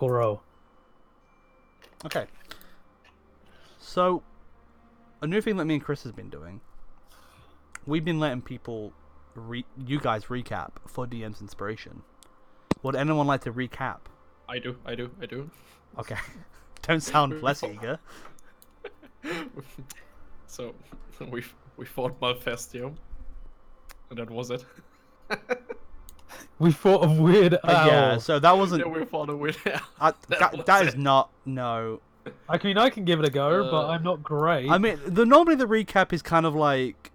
Goro. Okay. So, a new thing that me and Chris has been doing, we've been letting people, you guys recap for DM's inspiration. Would anyone like to recap? I do. Okay. Don't sound less eager. So, we fought Malfestio, and that was it. We fought a weird owl. Yeah, so that wasn't... Yeah, we fought a weird that is not... No. I can give it a go, but I'm not great. I mean, normally the recap is kind of like...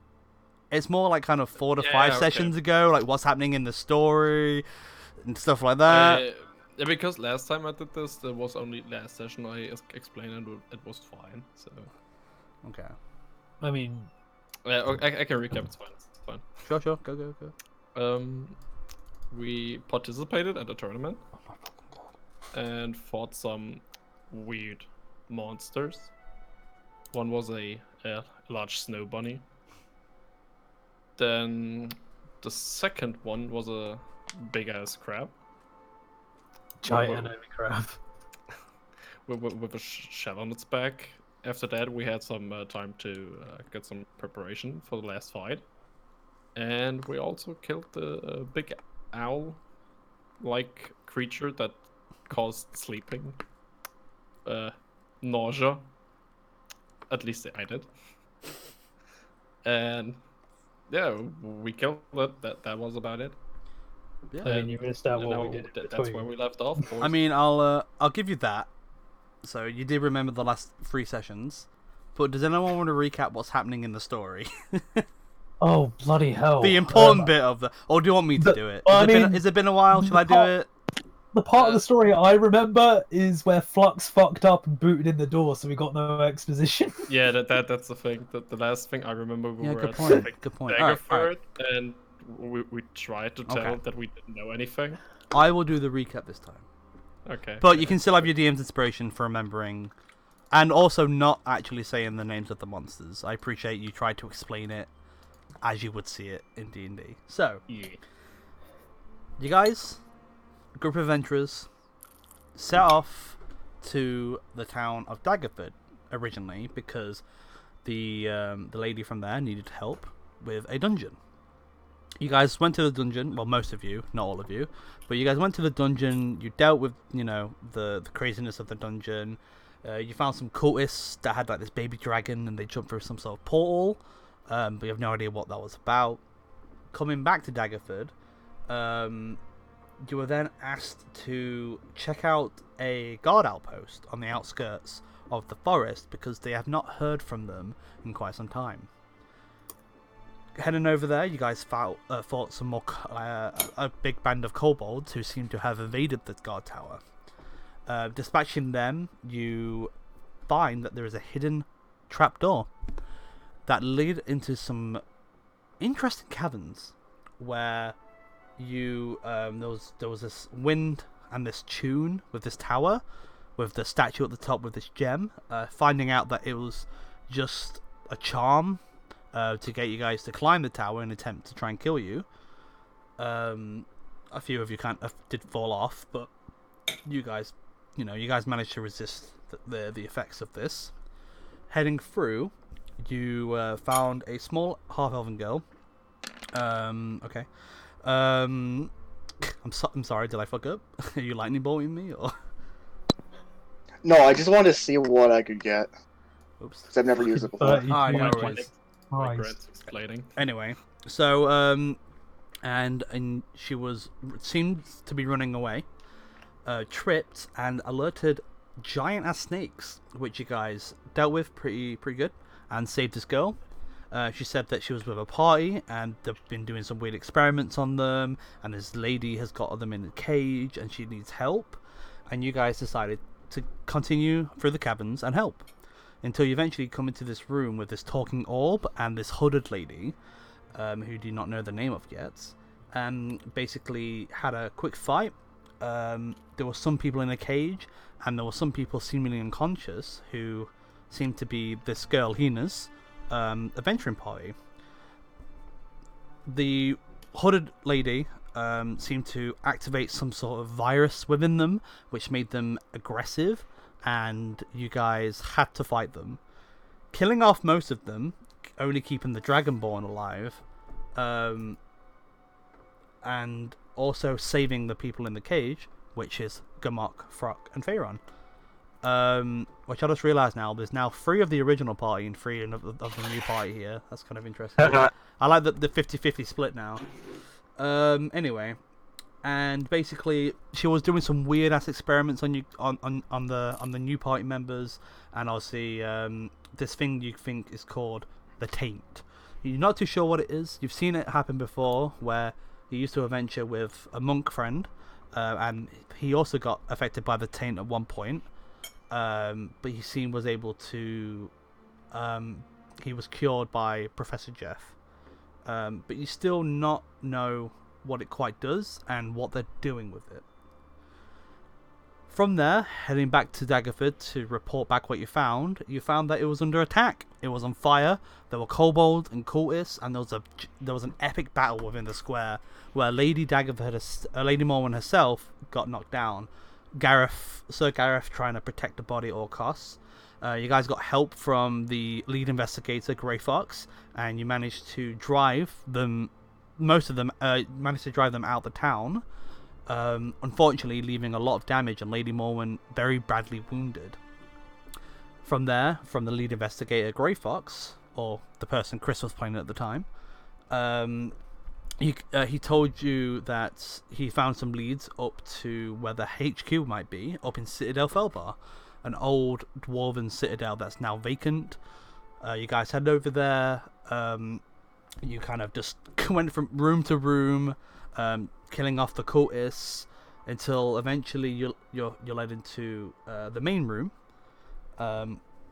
It's more like kind of 4 to 5 sessions ago, like what's happening in the story and stuff like that. Yeah, because last time I did this, there was only last session I explained and it was fine. So. Okay. I mean, I can recap. It's fine. Sure. Go. We participated at a tournament and fought some weird monsters. One was a large snow bunny. Then the second one was a big ass crab. giant enemy crab. With a shell on its back. After that, we had some time to get some preparation for the last fight. And we also killed the big owl-like creature that caused sleeping. Nausea. At least I did. And yeah, we killed it. That was about it. Yeah. I mean, you missed out what we did. That's where we left off. Boys. I mean, I'll give you that. So you did remember the last 3 sessions, but does anyone want to recap what's happening in the story? Oh, bloody hell! The important bit of the. Or do you want me to do it? Has it been a while? Shall I do it? The part of the story I remember is where Flux fucked up and booted in the door, so we got no exposition. Yeah, that's the thing. The last thing I remember, we were Good at point. Good point. Daggerford, and we tried to tell that we didn't know anything. I will do the recap this time. Okay. But you can still have your DM's inspiration for remembering, and also not actually saying the names of the monsters. I appreciate you tried to explain it as you would see it in D&D. So, yeah. You guys, a group of adventurers, set off to the town of Daggerford originally because the lady from there needed help with a dungeon. You guys went to the dungeon, well, most of you, not all of you, but you guys went to the dungeon, you dealt with, the craziness of the dungeon, you found some cultists that had, like, this baby dragon, and they jumped through some sort of portal, but you have no idea what that was about. Coming back to Daggerford, you were then asked to check out a guard outpost on the outskirts of the forest, because they have not heard from them in quite some time. Heading over there, you guys fought some more a big band of kobolds who seem to have invaded the guard tower. Dispatching them, you find that there is a hidden trapdoor that lead into some interesting caverns where you there was this wind and this tune with this tower with the statue at the top with this gem. Finding out that it was just a charm to get you guys to climb the tower in an attempt to try and kill you. A few of you did fall off, but you guys managed to resist the effects of this. Heading through, you found a small half-elven girl. Okay. I'm sorry, did I fuck up? Are you lightning bolting me, or? No, I just wanted to see what I could get. Oops. Because I've never used it before. Ah, no worries. My grant's explaining. Anyway, so and she seemed to be running away, tripped and alerted giant ass snakes, which you guys dealt with pretty good, and saved this girl. She said that she was with a party and they've been doing some weird experiments on them, and this lady has got them in a cage and she needs help, and you guys decided to continue through the caverns and help until you eventually come into this room with this talking orb and this hooded lady, who do not know the name of yet, and basically had a quick fight. There were some people in a cage, and there were some people seemingly unconscious who seemed to be this girl Hina's adventuring party. The hooded lady seemed to activate some sort of virus within them, which made them aggressive, and you guys had to fight them. Killing off most of them, only keeping the Dragonborn alive, and also saving the people in the cage, which is Gamok, Frock, and Pharaon. Which I just realised now, there's now 3 of the original party and 3 of the new party here. That's kind of interesting. I like the 50-50 split now. Anyway, and basically she was doing some weird ass experiments on you on the new party members, and obviously this thing you think is called the Taint. You're not too sure what it is. You've seen it happen before, where you used to adventure with a monk friend, and he also got affected by the Taint at one point. But he was able to he was cured by Professor Jeff, but you still not know what it quite does and what they're doing with it. From there, heading back to Daggerford to report back what you found that it was under attack. It was on fire. There were kobolds and cultists, and there was an epic battle within the square where Lady Morwen herself got knocked down. Sir Gareth trying to protect the body at all costs. You guys got help from the lead investigator, Grey Fox, and you managed to drive them. Managed to drive them out the town. Unfortunately, leaving a lot of damage and Lady Morwen very badly wounded. From there, from the lead investigator, Grey Fox, or the person Chris was playing at the time, he told you that he found some leads up to where the HQ might be, up in Citadel Felbar, an old dwarven citadel that's now vacant. You guys headed over there. You kind of just went from room to room, killing off the cultists, until eventually you're led into the main room,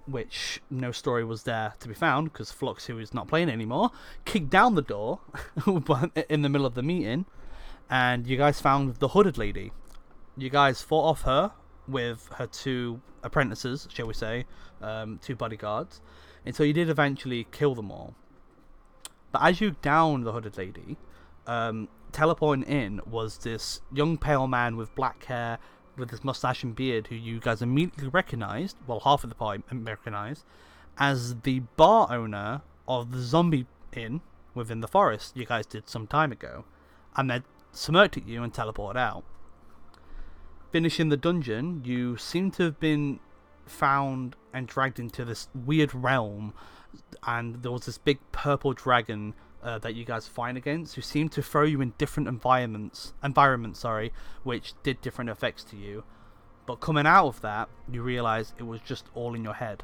which no story was there to be found because Flux, who is not playing anymore, kicked down the door in the middle of the meeting, and you guys found the hooded lady. You guys fought off her with her 2 apprentices, shall we say, 2 bodyguards, until you did eventually kill them all. But as you downed the hooded lady, teleporting in was this young pale man with black hair, with his mustache and beard, who you guys immediately recognized, well, half of the party recognized, as the bar owner of the zombie inn within the forest you guys did some time ago, and then smirked at you and teleported out. Finishing the dungeon, you seem to have been found and dragged into this weird realm, and there was this big purple dragon that you guys fight against, who seemed to throw you in different environments, which did different effects to you. But coming out of that, you realise it was just all in your head.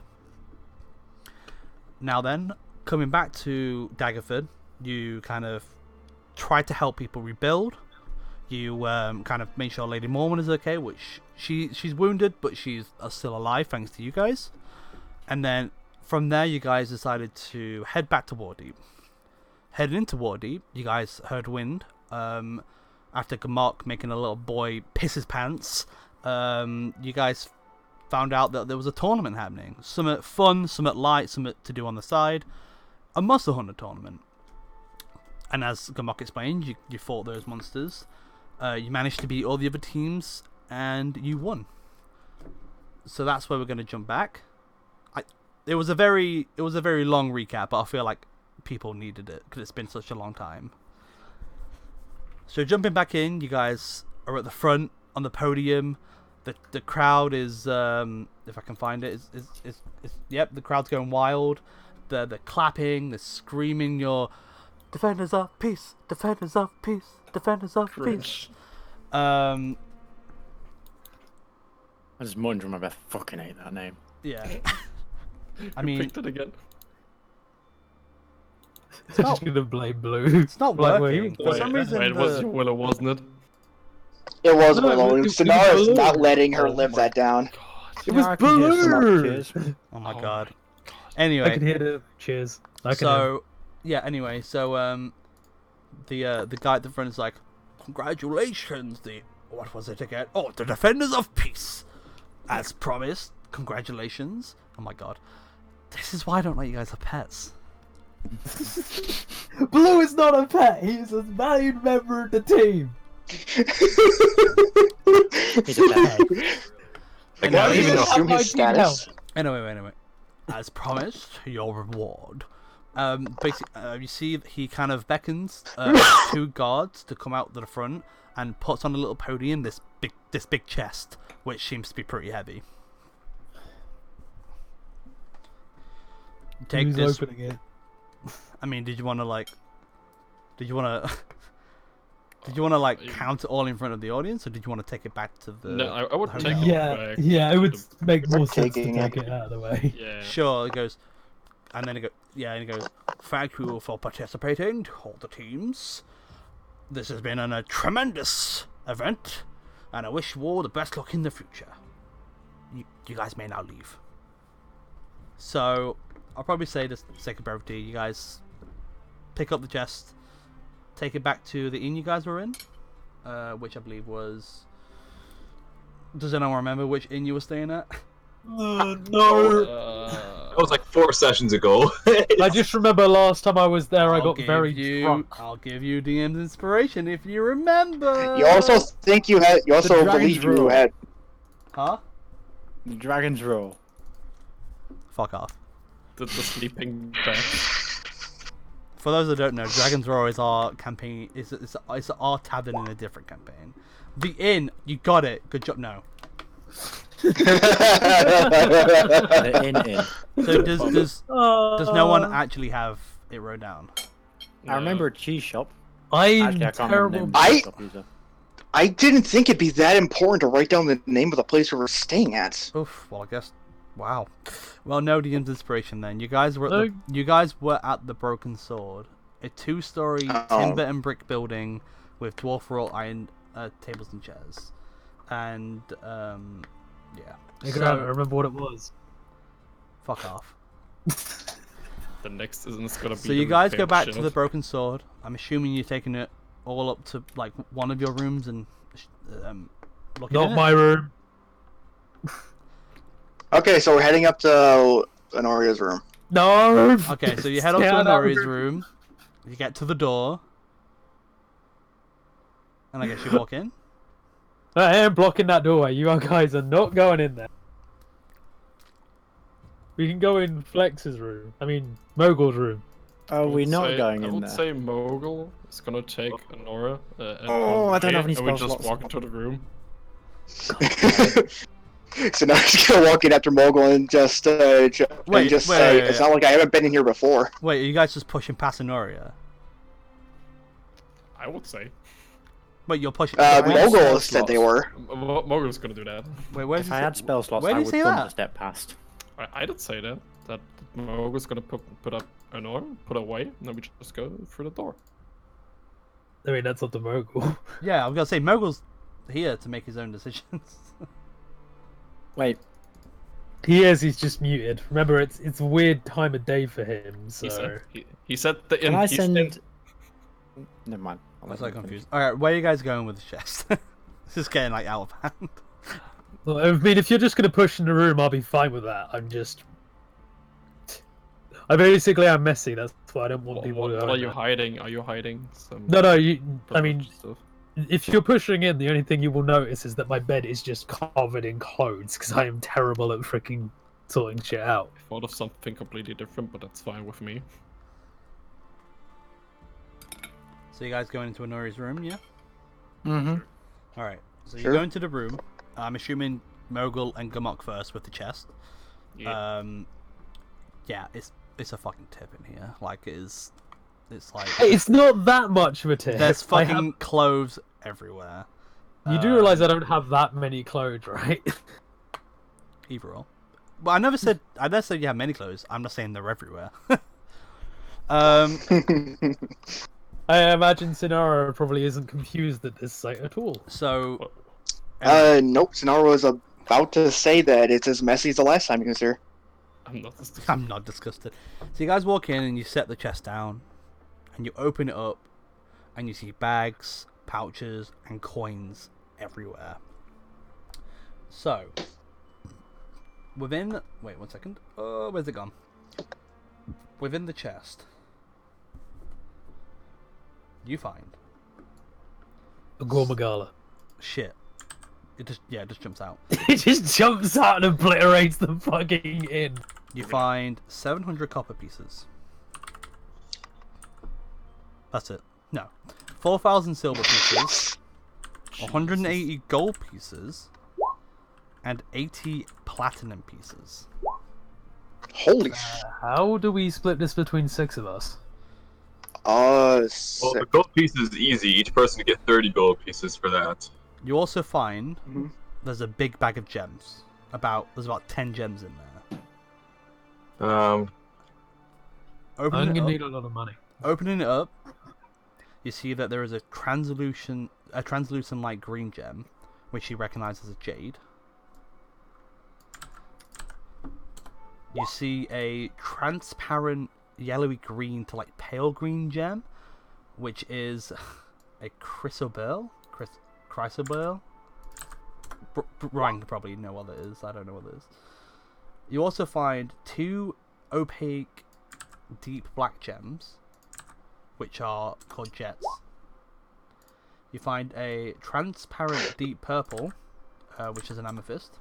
Now then, coming back to Daggerford, you kind of tried to help people rebuild. You kind of made sure Lady Morwen is okay, which she's wounded, but she's still alive thanks to you guys. And then from there, you guys decided to head back to Waterdeep. Heading into Waterdeep, you guys heard wind. After Gamok making a little boy piss his pants, you guys found out that there was a tournament happening. Something fun, something light, something to do on the side. A Monster Hunter tournament. And as Gamok explained, you fought those monsters. You managed to beat all the other teams, and you won. So that's where we're going to jump back. It was a very long recap, but I feel like people needed it because it's been such a long time. So jumping back in, you guys are at the front on the podium. The crowd is, if I can find it, is yep, the crowd's going wild. They're clapping, they're screaming your defenders of peace, defenders of peace, defenders of peace. I just moaned from my breath. Fucking hate that name. Yeah. I You mean, picked it again. I'm just gonna blame Blue. it's not Like, working. For some reason, Wait, it was your Willow, wasn't it? It was No, Willow. it was Sonara's Blue. not letting her Oh live my that down. God. It was I can hear some Blue. cheers. oh my Oh god. God. Anyway, I can hear the cheers. I can hear. so yeah. Anyway, so the guy at the front is like, congratulations. What was it again? Oh, the defenders of peace, as promised. Congratulations. Oh my god. This is why I don't let you guys have pets. Blue is not a pet. He is a valued member of the team. He's a pet. Like, No, how do you even know? assume my his team status? Anyway. As promised, your reward. Basically, you see he kind of beckons 2 guards to come out to the front and puts on a little podium this big chest, which seems to be pretty heavy. Take Who's this. opening it? I mean, did you want to count it all in front of the audience, or did you want to take it back to the? No, I would the take hotel? it Yeah, back yeah. It to would the- make more We're sense to taking take it. it out of the way. Yeah. Sure, it goes, and then it goes. Thank you for participating, all the teams. This has been a tremendous event, and I wish you all the best luck in the future. You guys may now leave. So, I'll probably say, just for the sake of brevity, you guys pick up the chest, take it back to the inn you guys were in, which I believe was. Does anyone remember which inn you were staying at? No. That was like 4 sessions ago. I just remember last time I was there, I I'll got give very you, drunk. I'll give you DM's inspiration if you remember. You also think you had. You also Dragon's believe you Roar. had. Huh? The Dragon's Roar. Fuck off. The sleeping bag. For those that don't know, Dragon's Roar is our campaign. It's our tavern in a different campaign. The inn, you got it. Good job. No. The inn. So does no one actually have it wrote down? I remember a cheese shop. I'm Actually, I can't remember the terrible. name of the I- cheese shop either. I didn't think it'd be that important to write down the name of the place we were staying at. Oof. Well, I guess. Wow. Well, no DM's inspiration then. You guys were at No. the Broken Sword, a 2-story Oh. timber and brick building with dwarf wrought iron tables and chairs, and yeah. I So, can't remember what it was. fuck off. The next is gonna be. So the you guys go repair back to shield. the Broken Sword. I'm assuming you're taking it all up to like one of your rooms and looking Not in it? my room. Okay, so we're heading up to Honoria's room. No. Okay, so you head up Stay to out of our Honori's room. You get to the door, and I guess you walk in. I am blocking that doorway. You guys are not going in there. We can go in Flex's room. I mean, Mogul's room. Are we not going I in would there? say Mogul is gonna take Honora. And Oh, I don't have any and we spell just slots. walk into the room. So now he's gonna walk in after Mogul and just say, wait, it's not like I haven't been in here before. Wait, are you guys just pushing past Honoria? I would say. Wait, you're pushing. Mogul said they were. Mogul's gonna do that. Wait, where If I had spell slots, where I did you would say jump that? a step past. I did say that. That Mogul's gonna put up Honora, put her away, and then we just go through the door. I mean, that's up to Mogul. Yeah, I was gonna say Mogul's here to make his own decisions. Wait, He is. He's just muted. Remember, it's a weird time of day for him. So He said the can I he said- send... Never mind. I'm so confused. Alright, where are you guys going with the chest? This is getting like out of hand. Well, I mean, if you're just gonna push in the room, I'll be fine with that. I'm messy. That's why I don't want people to What go are in you there. hiding? Are you hiding some? No, I mean, stuff? if you're pushing in, the only thing you will notice is that my bed is just covered in clothes because I am terrible at freaking sorting shit out. I thought of something completely different, but that's fine with me. So you guys going into Honori's room, yeah? Mm-hmm. Alright, so you Sure. go into the room. I'm assuming Mogul and Gamok first with the chest. Yeah. Yeah, it's a fucking tip in here. Like it's like Hey, it's not that much of a tip. there's I fucking have- clothes everywhere. You do realize I don't have that many clothes, right? Either or. Well, I never said you have many clothes. I'm not saying they're everywhere. I imagine Sinara probably isn't confused at this site at all. So Nope. Sonara was about to say that it's as messy as the last time he was here. I'm not this. I'm not disgusted. So you guys walk in and you set the chest down, and you open it up, and you see bags, pouches, and coins everywhere. So, wait 1 second. Oh, where's it gone? Within the chest, you find A Gormagala. shit. It just jumps out. It just jumps out and obliterates the fucking inn. You find 700 copper pieces. That's it. No. 4,000 silver pieces, 180 gold pieces, and 80 platinum pieces. Holy How do we split this between 6 of us? Well, the gold piece is easy. Each person can get 30 gold pieces for that. You also find Mhm. there's a big bag of gems. There's about 10 gems in there. I'm Opening gonna it need up, a lot of money. opening it up, you see that there is a translucent light green gem, which you recognize as a jade. You see a transparent yellowy green to like pale green gem, which is a chrysoberyl. Chrysoberyl? Ryan can probably know what it is. I don't know what it is. You also find 2 opaque deep black gems, which are called jets. You find a transparent deep purple, which is an amethyst.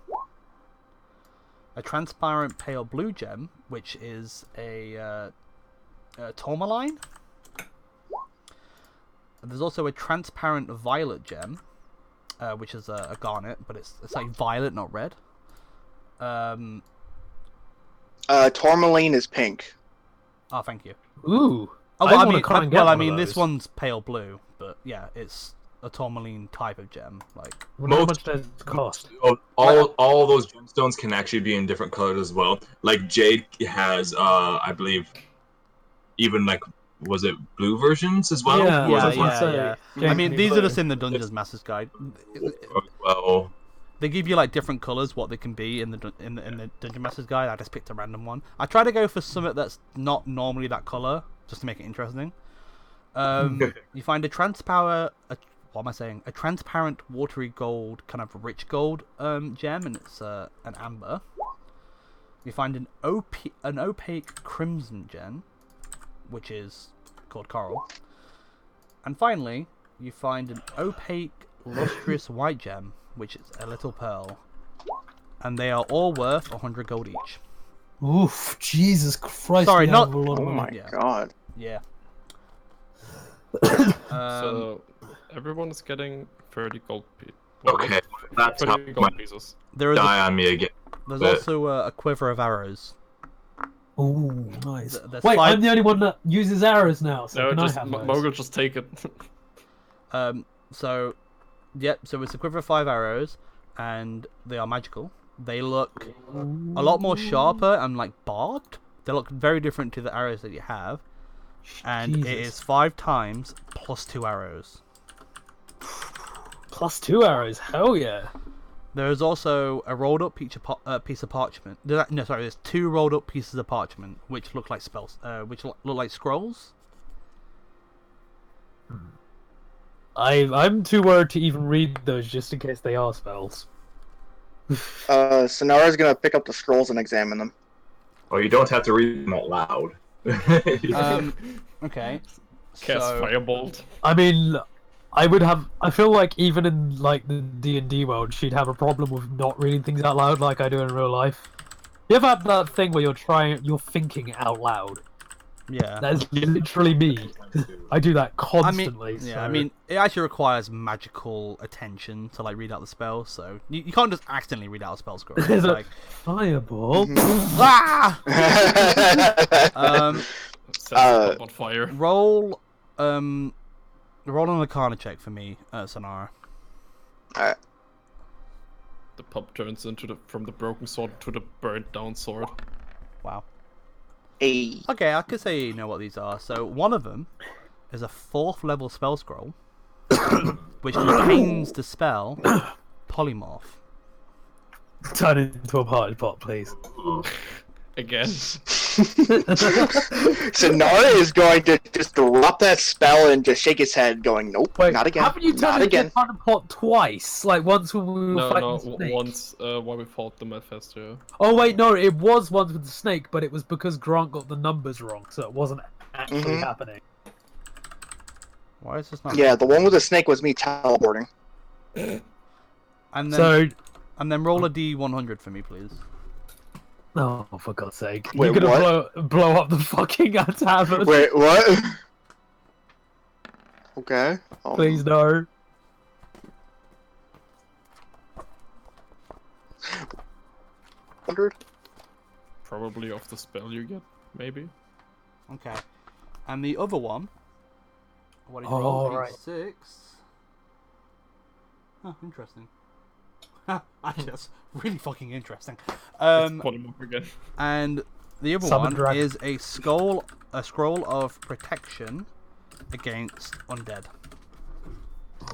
A transparent pale blue gem, which is a tourmaline. There's also a transparent violet gem, which is a garnet, but it's like violet, not red. Tourmaline is pink. Oh, thank you. Ooh. Oh, I well, wanna try and get one of this those. one's pale blue, but yeah, it's a tourmaline type of gem. Like, How much does it cost? All those gemstones can actually be in different colors as well. Like Jade has, I believe, even like, was it blue versions as well? Yeah, Or yeah, was it yeah. yeah. Jade I mean, can these be are just blue. in the Dungeons Master's Guide. Well, They give you like different colors, what they can be in the in the Dungeon Master's Guide. I just picked a random one. I try to go for something that's not normally that color, just to make it interesting. You find a transparent, what am I saying? A transparent, watery gold, kind of rich gold gem, and it's an amber. You find an opaque crimson gem, which is called coral. And finally, you find an opaque, lustrous white gem, which is a little pearl. And they are all worth 100 gold each. Oof, Jesus Christ. Sorry, we not- have a lot Oh of money. my yeah. god. Yeah. So everyone is getting 30 gold pieces. okay, that's how 30 my gold pieces. There is die on me again. there's but- also a quiver of arrows. Ooh, nice. There's Wait, 5 I'm the only one that uses arrows now, so No, can just I have those? Mogul, just take it. So, yep, so it's a quiver of 5 arrows, and they are magical. They look a lot more sharper and like barbed. They look very different to the arrows that you have. And it Jesus. is 5 times plus 2 arrows. Plus 2 arrows, hell yeah. There is also a rolled up piece of parchment. No, sorry, there's 2 rolled up pieces of parchment which look like spells, which look like scrolls. I'm too worried to even read those just in case they are spells. Sonara's gonna pick up the scrolls and examine them. Oh, you don't have to read them out loud. Okay. Cast So, Firebolt. I mean, I feel like even in like the D&D world, she'd have a problem with not reading things out loud like I do in real life. You ever had that thing where you're thinking out loud? yeah. That is literally me. I do that constantly. Yeah, so... I mean, it actually requires magical attention to like read out the spell, so you can't just accidentally read out a spell scroll. There's It's a like, fireball. ah! Sets the pub on fire. Roll an Arcana check for me, Sonara. Alright. The pub turns into from the broken sword to the burnt down sword. Wow. Hey. Okay, I could say you know what these are. So one of them is a 4th level spell scroll, which contains the spell Polymorph. Turn it into a party pot, please. Again. Sonara is going to just drop that spell and just shake his head, going, "Nope, Wait, not again, haven't you not turned it into again." a party pot twice? Like once when we were No, fighting Snake. once while we fought the Manifesto. Oh wait, no, it was once with the snake, but it was because Grant got the numbers wrong, so it wasn't actually Mhm. happening. Why is this not? Yeah, the one with the snake was me teleporting. And then So, roll a d100 for me, please. oh, for God's sake. Wait, You're gonna what? blow up the fucking tavern. Wait, what? Okay. Please no. 100? Probably off the spell you get, maybe. Okay. And the other one. What did you Oh, roll? right. 6. Oh, interesting. Actually, that's really fucking interesting. Polymorph again. And the other Summon one dragon. is a scroll of protection against undead.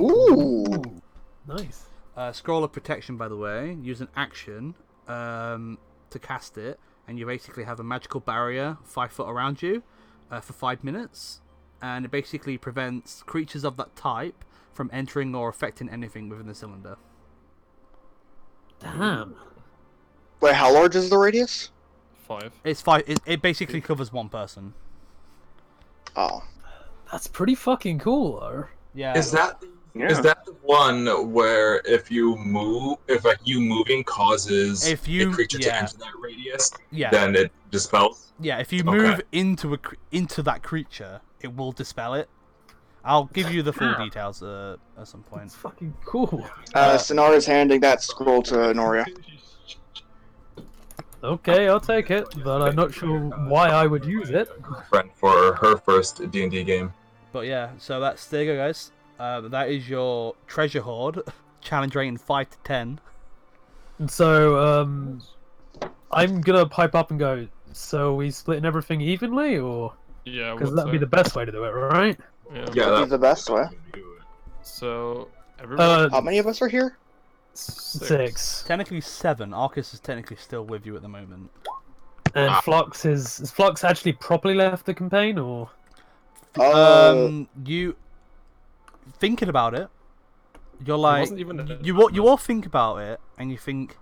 Ooh. Nice. Scroll of protection, by the way, use an action to cast it, and you basically have a magical barrier 5 foot around you for 5 minutes, and it basically prevents creatures of that type from entering or affecting anything within the cylinder. Damn. Wait, how large is the radius? 5. It's 5. It basically covers one person. Oh. That's pretty fucking cool, though. Yeah. Is that Yeah. is that the one where if you moving causes If you- a creature yeah. to enter that radius, Yeah. then it dispels? Yeah, if you Okay. move into that creature, it will dispel it. I'll give you the full details at some point. It's fucking cool. Sonara's handing that scroll to Noria. Okay, I'll take it, but I'm not sure why I would use it. Friend for her first D&D game. But yeah, so there you go, guys. That is your treasure hoard. Challenge rating 5 to 10. And so, I'm gonna pipe up and go, so are we splitting everything evenly, or? Yeah, Because what's that'd be the best way to do it, right? Yeah. Yeah, He's the best way. So, everyone... How many of us are here? 6. Technically 7. Arcus is technically still with you at the moment. And Flux is Flux actually properly left the campaign, or? You thinking about it, you're like wasn't even you all think about it and you think,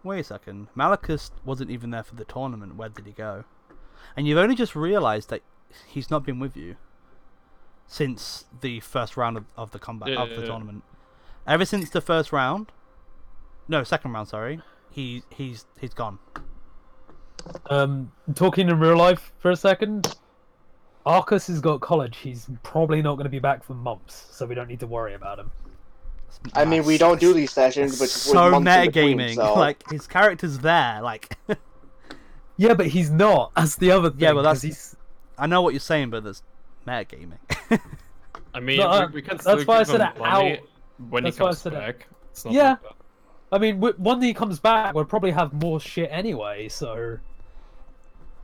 wait a second, Malachus wasn't even there for the tournament. Where did he go? And you've only just realised that he's not been with you since the first round of the combat of the tournament. Ever since the first round, no, second round, sorry, he's gone. Talking in real life for a second, Arcus has got college. He's probably not going to be back for months, so we don't need to worry about him. I mean, we don't do these sessions, but so with months in between, metagaming. so... Like his character's there. Like Yeah, but he's not. That's the other thing. Yeah, well, 'cause that's- I know what you're saying, but there's metagaming. I mean, No, we can still that's why I give said him it money when he That's why I comes said it. back. It's not Yeah. like that. I mean, when he comes back, we'll probably have more shit anyway. So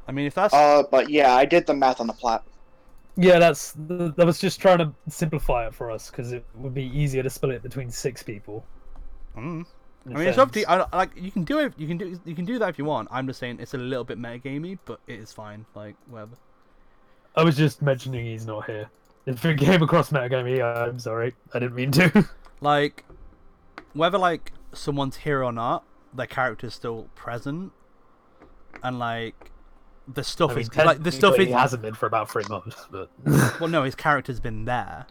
I mean, if that's But yeah, I did the math on the plot. yeah, that was just trying to simplify it for us because it would be easier to split it between 6 people. Mm. in I mean, it's up to you. sense. Like you can do it. You can do that if you want. I'm just saying it's a little bit metagamey, but it is fine. Like whatever. I was just mentioning he's not here. If it came across metagame, I'm sorry, I didn't mean to. Like whether like someone's here or not, their character's still present, and like the stuff I mean, is like the stuff technically is. he hasn't been for about 3 months, but Well, no, his character's been there.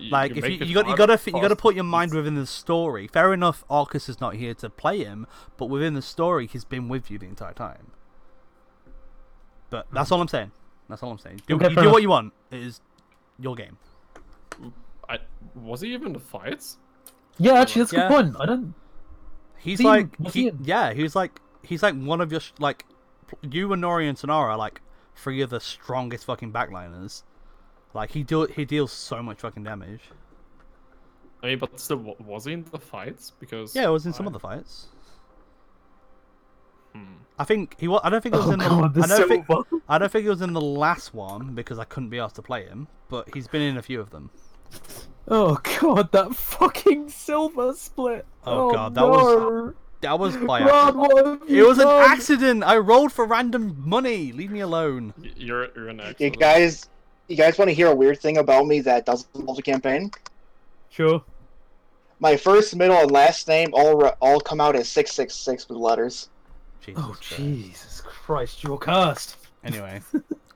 Like if make it you gotta harder put your fast. mind within the story. Fair enough, Arcus is not here to play him, but within the story, he's been with you the entire time. But that's all I'm saying. That's all I'm saying. Okay, You fair do what enough. you want. It is your game. Was he even in the fights? yeah, actually, that's a Yeah. good point. I don't. He's Team- like was he in- he's like one of your like you and Nori and Sonara are like 3 of the strongest fucking backliners. Like he deals so much fucking damage. I mean, but still, was he in the fights? Because Yeah, it was in some of the fights. Hmm. I think he was. I don't think it was Oh in the. god, the silver. I don't think it was in the last one because I couldn't be asked to play him. But he's been in a few of them. Oh god, that fucking silver split. Oh, God, that no. That was by God, what have It you was an done? accident. I rolled for random money. Leave me alone. You're an You accident. guys want to hear a weird thing about me that doesn't involve the campaign? Sure. My first, middle, and last name all come out as 666 with letters. Jesus Oh Christ. Jesus Christ, you're cursed. Anyway,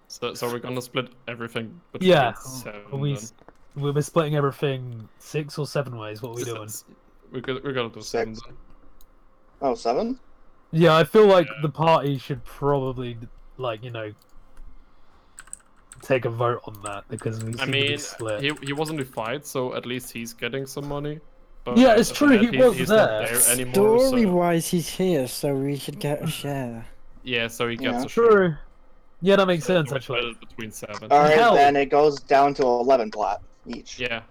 So we're gonna split everything between Yeah, 7 we then. we're splitting everything 6 or 7 ways. What are we doing? We're gonna do 7 6. then. Oh, 7? Yeah, I feel like Yeah. the party should probably, like, take a vote on that because we seem I to be mean, split. he was in the fight, so at least he's getting some money. But Yeah, it's after true, that, he was he's there. not there anymore. Story So, wise, he's here, so we should get a share. yeah, so he gets Yeah. a share. True. Yeah, that makes So sense we split actually. it between 7. Alright, Hell. then it goes down to 11 plat each. Yeah,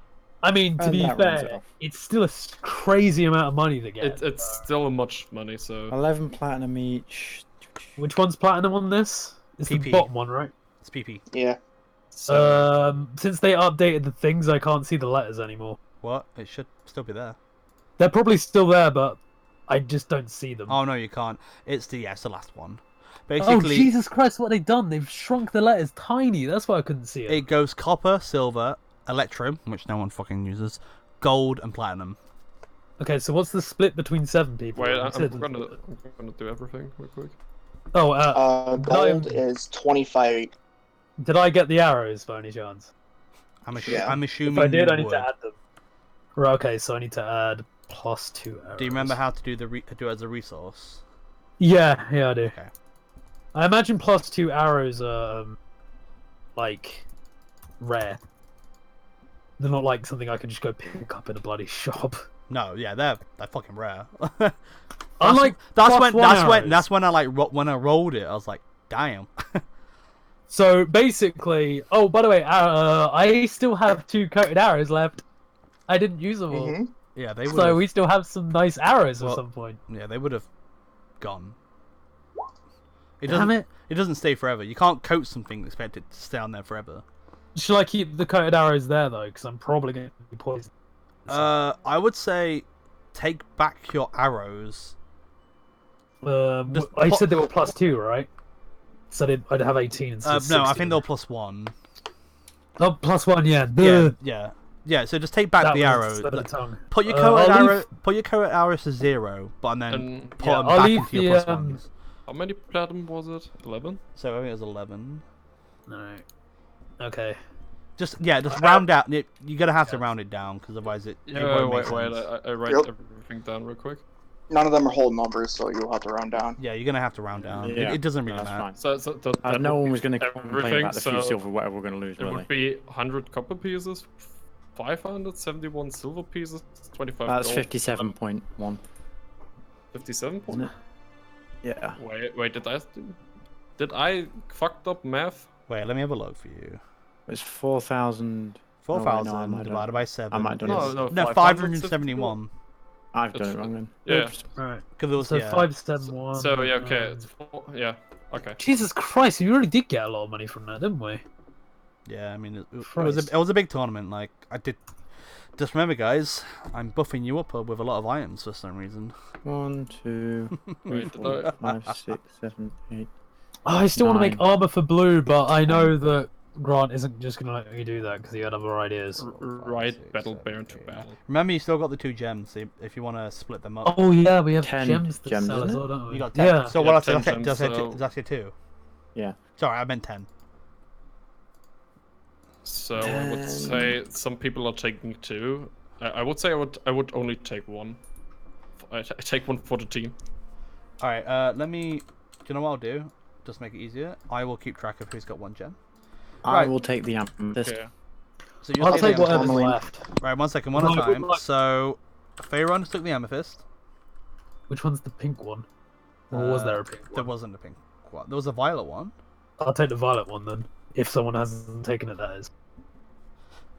I mean, to And be that runs it fair, off. it's still a crazy amount of money to get. it's still much money. So 11 platinum each. Which one's platinum on this? It's the PP. bottom one, right? It's PP. Yeah. 7. Since they updated the things, I can't see the letters anymore. What? It should still be there. They're probably still there, but I just don't see them. Oh no, you can't. It's the the last one. Oh, Basically, Jesus Christ, what they've done? They've shrunk the letters tiny. That's why I couldn't see it. it goes copper, silver, electrum, which no one fucking uses, gold, and platinum. Okay, so what's the split between 7 people? Wait, You I'm said- gonna do everything real quick. Oh, Gold is 25. did I get the arrows by any chance? Yeah. I'm assuming If I did, you I need would. to add them. Right, okay, so I need to add +2 arrows. Do you remember how to do do it as a resource? Yeah, I do. Okay. I imagine +2 arrows are, like, rare. They're not like something I can just go pick up in a bloody shop. No, yeah, they're fucking rare. Unlike that's +1 arrows. that's when I when I rolled it, I was like, damn. So basically, oh, by the way, I still have 2 coated arrows left. I didn't use them all, Mm-hmm. Yeah, they would. so we still have some nice arrows Well, at some point. Yeah, they would have gone. It Damn doesn't. it! It doesn't stay forever. You can't coat something and expect it to stay on there forever. Should I keep the coated arrows there though? Because I'm probably going to be poisoned. I would say take back your arrows. Just I put- said they were +2, right? So I'd have 18 instead of No, I 16. think they're +1. Oh, +1, yeah. Yeah. So just take back That the was arrows. slip of the Like, tongue. put your I'll coated leave- arrow. Put your coated arrows to 0, but then And put yeah, them I'll back leave into your the, +1s. how many platinum was it? 11. So I think it was 11. Alright. Okay. Just round out. You're gonna have to round it down because otherwise it Yeah, won't make wait. sense. I write Yep. everything down real quick. None of them are whole numbers, so you'll have to round down. Yeah, you're gonna have to round down. Yeah, It doesn't really that's matter. fine. So that No would one be was going to complain everything, about the few so silver whatever we're going to lose, It were would they? be 100 copper pieces, 571 silver pieces, 25 That's gold. 57.1, 57 isn't it? point? Yeah. Wait, did I fucked up math? Wait, let me have a look for you. It's 4,000. 4,000 no, I might have divided done by it. 7. I might have done it. No, 571. I've done That's- it wrong then. Yeah. Oops. Alright. Because it was So yeah. 571. So yeah, okay, it's yeah, okay. Jesus Christ, we really did get a lot of money from that, didn't we? Yeah, I mean, it was Christ. it was a big tournament. Like I did. Just remember, guys, I'm buffing you up with a lot of items for some reason. 1, 2, 3, Wait, did 4, I- 5, 6, 7, 8. Oh, I still want to make 9. armor for blue, but I know that Grant isn't just going to let me do that because he had other ideas. Right, six, battle seven, bear to eight, battle. Remember, you still got the 2 gems. So if you want to split them up, Oh yeah, we have 10 gems that gems, sell as isn't well, don't we? you got 10. Yeah. So Yeah, what else? 10 Did I gems, say? so- Did I say 2? Yeah. Sorry, I meant 10. So I would say some people are taking 2. I would say I would only take 1. I take 1 for the team. All right. Let me. Do you know what I'll do? Just make it easier. I will keep track of who's got 1 gem. I Right. will take the amethyst. Okay. So I'll take take the whatever's amethyst. left. Right, 1 second, one No, at a good time. luck. So, Pharaoh took the amethyst. Which one's the pink one? Or was there a pink There one? wasn't a pink one. There was a violet one. I'll take the violet one then. If someone hasn't taken it, that is.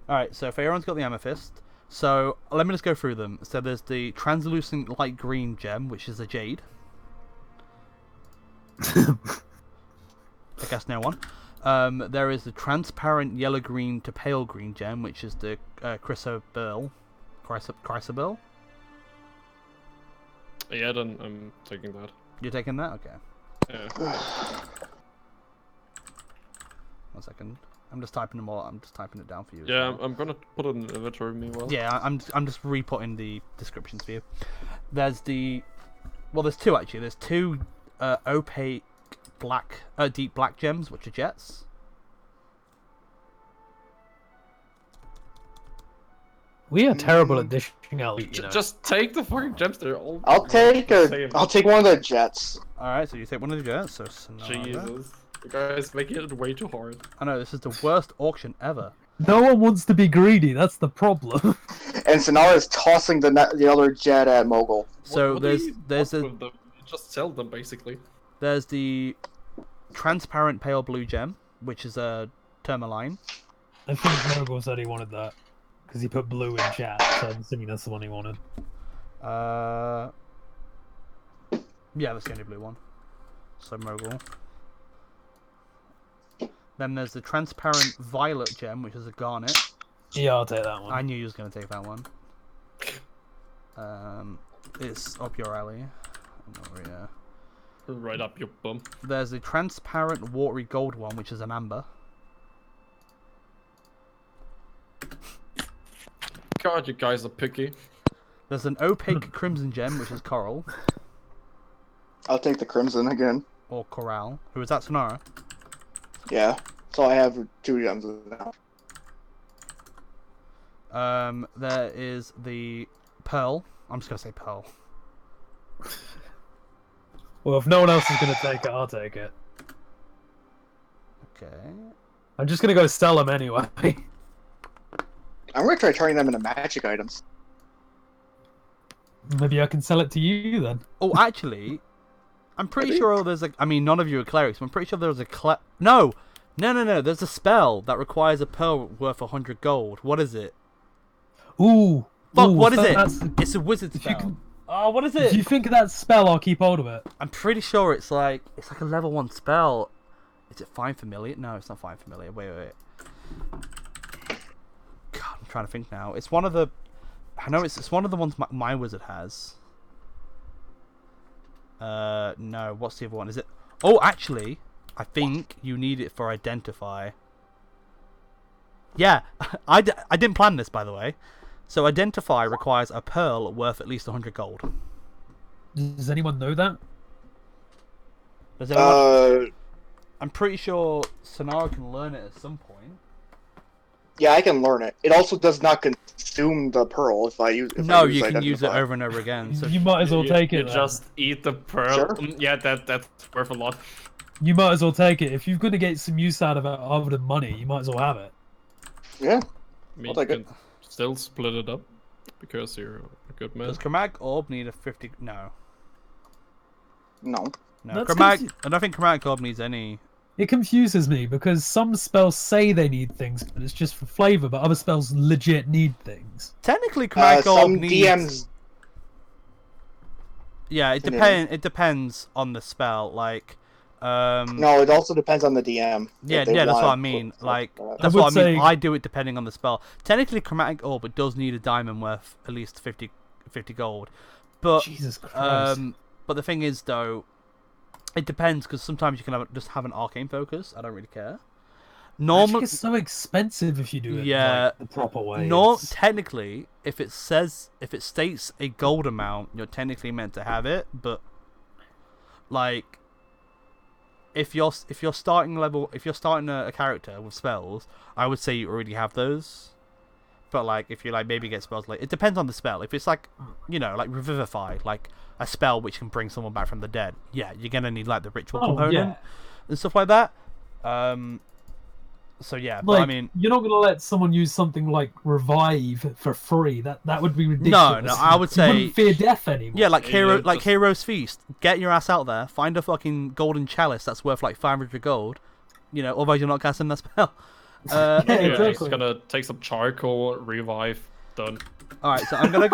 Alright, so Pharaoh's got the amethyst. So, let me just go through them. So, there's the translucent light green gem, which is a jade. I guess no one. There is the transparent yellow green to pale green gem, which is the chrysoberyl. Chrysoberyl? Yeah, then I'm taking that. You're taking that? Okay. Yeah. 1 second. I'm just typing them all. I'm just typing it down for you. as Yeah, well. I'm gonna put it in the inventory meanwhile. Yeah, I'm just re-putting the descriptions for you. There's there's 2 actually. There's 2 opaque black, deep black gems, which are jets. We are terrible at dishing out loot, you know. Just take the fucking gems. They're all. I'll take the same. I'll take one of the jets. Alright, so you take one of the jets, so Sonara. Jesus, you guys making it way too hard. I know, this is the worst auction ever. No one wants to be greedy, that's the problem. And Sonara is tossing the other jet at Mogul. So What do there's you there's want a with them? You just sell them basically. there's the transparent pale blue gem, which is a tourmaline. I think Mogul said he wanted that. Because he put blue in chat, so I'm assuming that's the one he wanted. Yeah, that's the only blue one. So Mogul. Then there's the transparent violet gem, which is a garnet. Yeah, I'll take that one. I knew you was gonna take that one. It's up your alley. Yeah. Right up your bum. There's the transparent watery gold one, which is an amber. God, you guys are picky. There's an opaque crimson gem, which is coral I'll take the crimson again. or coral. Who is that, Sonara? Yeah. So I have 2 gems now. There is the pearl. I'm just gonna say pearl. Well, if no one else is going to take it, I'll take it. Okay. I'm just going to go sell them anyway. I'm gonna try turning them into magic items. Maybe I can sell it to you then. Oh, actually, I'm pretty sure there's a. I mean, none of you are clerics. But I'm pretty sure there's a No. There's a spell that requires a pearl worth 100 gold. What is it? Ooh. Fuck, ooh, what is that's- it? It's a wizard If you spell. can- Oh, what is If you it? think of that spell, I'll keep hold of it. I'm pretty sure it's like a level 1 spell. Is it Find Familiar? No, it's not Find Familiar. Wait. God, I'm trying to think now. It's one of the. I know it's one of the ones my wizard has. No. What's the other one? Is it? Oh, actually, I think you need it for Identify. Yeah, I didn't plan this, by the way. So Identify requires a pearl worth at least 100 gold. Does anyone know that? Does anyone? Uh, I'm pretty sure Sonara can learn it at some point. yeah, I can learn it. It also does not consume the pearl if I use. If I No, use you can use it Identify. over and over again. So You might as well take You it. then. just eat the pearl. Sure. Yeah, that's worth a lot. You might as well take it. If you're going to get some use out of it other than money, you might as well have it. Yeah. I mean, I'll take you it. can still split it up because you're a good man. does Chromatic Orb need a 50? No. No. That's Chromatic. I don't think Chromatic Orb needs any. It confuses me because some spells say they need things, but it's just for flavor, but other spells legit need things. Technically, Chromatic Orb Some needs. DMs. Yeah, it depends. It depends on the spell. Like, No, it also depends on the DM. yeah, if they that's what I want mean. stuff Like, that. that's would what I mean. say- I do it depending on the spell. Technically, Chromatic Orb it does need a diamond worth at least 50 gold, but Jesus Christ. but the thing is though, it depends because sometimes you can just have an arcane focus. I don't really care. Magic Normal, is so expensive if you do it Yeah. like, the proper way. no, It's- technically, if it states a gold amount, you're technically meant to have it. But like, if you're starting a character with spells, I would say you already have those. But like, if you like maybe get spells like, it depends on the spell. If it's like, like Revivify, like a spell which can bring someone back from the dead, yeah, you're gonna need like the ritual Oh, component yeah. and stuff like that. So yeah, but Like, I mean, you're not going to let someone use something like Revive for free. That would be ridiculous. No, I would You say- wouldn't fear death anymore. yeah, like Yeah, just- Hero's Feast. Get your ass out there, find a fucking golden chalice that's worth like 500 gold. Otherwise you're not casting that spell. Yeah, Yeah, exactly. it's gonna take some charcoal, revive, done. All right, so I'm gonna.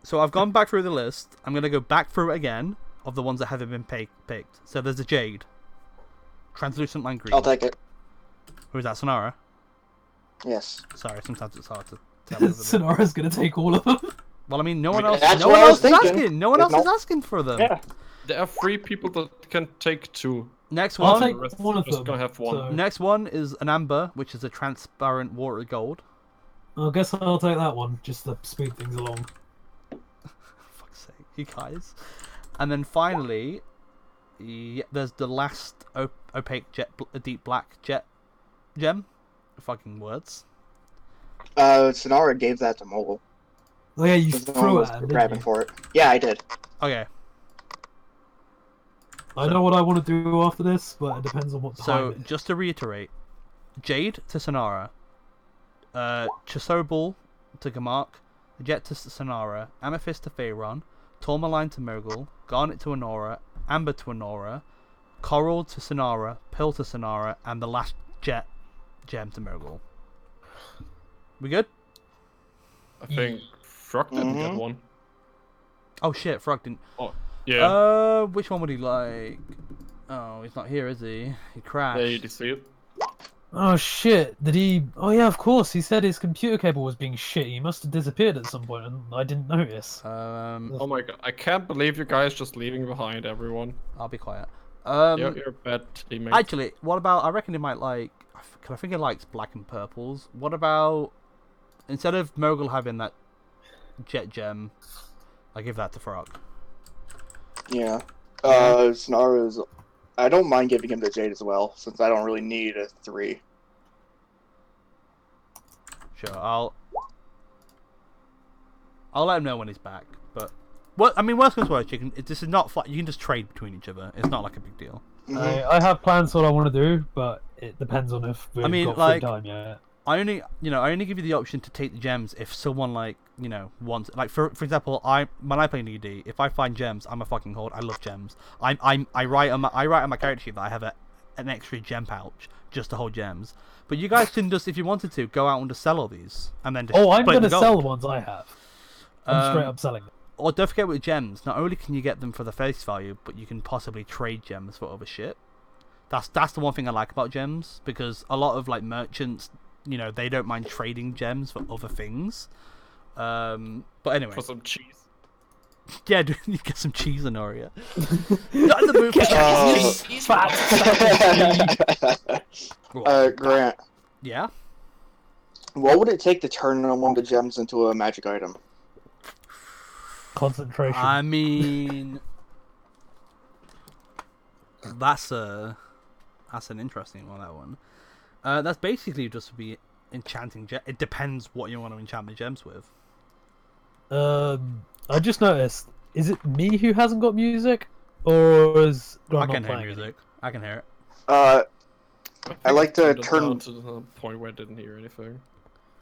So I've gone back through the list. I'm gonna go back through it again of the ones that haven't been picked. So there's a jade, translucent lime green. I'll take it. Who is that? Sonara. Yes. Sorry, sometimes it's hard to tell. isn't it? Sonora's going to take all of them. Well, I mean, no one else. That's No what one I else was is thinking. asking. No one else If is not- asking for them. Yeah. There are 3 people that can take 2. Next I'll one. take The rest one of just them. gonna have 1. so- Next one is an amber, which is a transparent watery gold. I guess I'll take that one, just to speed things along. Fuck's sake, you guys. And then finally, there's the last opaque deep black gem. Fucking words. Sonara gave that to Mogul. Oh yeah, you Because no one threw it was at him, grabbing didn't you? for it. Yeah, I did. Okay. I know what I want to do after this, but it depends on what time So it is. just to reiterate, Jade to Sonara, Chisobal to Gamark, Jet to Sonara, Amethyst to Faeron, Tourmaline to Mogul, Garnet to Honora, Amber to Honora, Coral to Sonara, Pill to Sonara, and the last Jet gem to Mogul. We good? I think Frog didn't get Mhm. one. Oh shit, Frog didn't. Oh, yeah. Which one would he like? Oh, he's not here, is he? He crashed. Yeah, you see it. Oh shit! Did he? Oh yeah, of course. He said his computer cable was being shit. He must have disappeared at some point, and I didn't notice. Oh my god, I can't believe you guys just leaving behind everyone. I'll be quiet. You're a bad teammate. Actually, what about? I reckon he might like. Cause I think he likes black and purples. What about instead of Mogul having that jet gem, I give that to Frog. Yeah. Yeah. Sonara's. I don't mind giving him the Jade as well, since I don't really need a 3. Sure, I'll let him know when he's back. But what I mean, worst comes to worst, you can. This is not. You can just trade between each other. It's not like a big deal. Mhm. I have plans for what I want to do, but it depends on if we've mean, got like- free time yet. I only give you the option to take the gems if someone wants. Like for example, when I play DD, if I find gems, I'm a fucking hoard. I love gems. I write on my character sheet that I have an extra gem pouch just to hold gems. But you guys can just, if you wanted to, go out and just sell all these and then just. Oh, I'm put it in gonna gold. sell the ones I have. I'm straight Um, up selling them. Or don't forget with gems, not only can you get them for the face value, but you can possibly trade gems for other shit. That's the one thing I like about gems, because a lot of like merchants, they don't mind trading gems for other things. But anyway, For some cheese. yeah, dude, you get some cheese in Oria. Not in the mood for cheese. Grant, Yeah. what would it take to turn one of the gems into a magic item? Concentration. I mean, that's an interesting one. That one. That's basically just be enchanting gem. It depends what you want to enchant the gems with. I just noticed. Is it me who hasn't got music, or is I Grant can not hear playing music. I can hear it. I like to Just turn- down to the point where I didn't hear anything.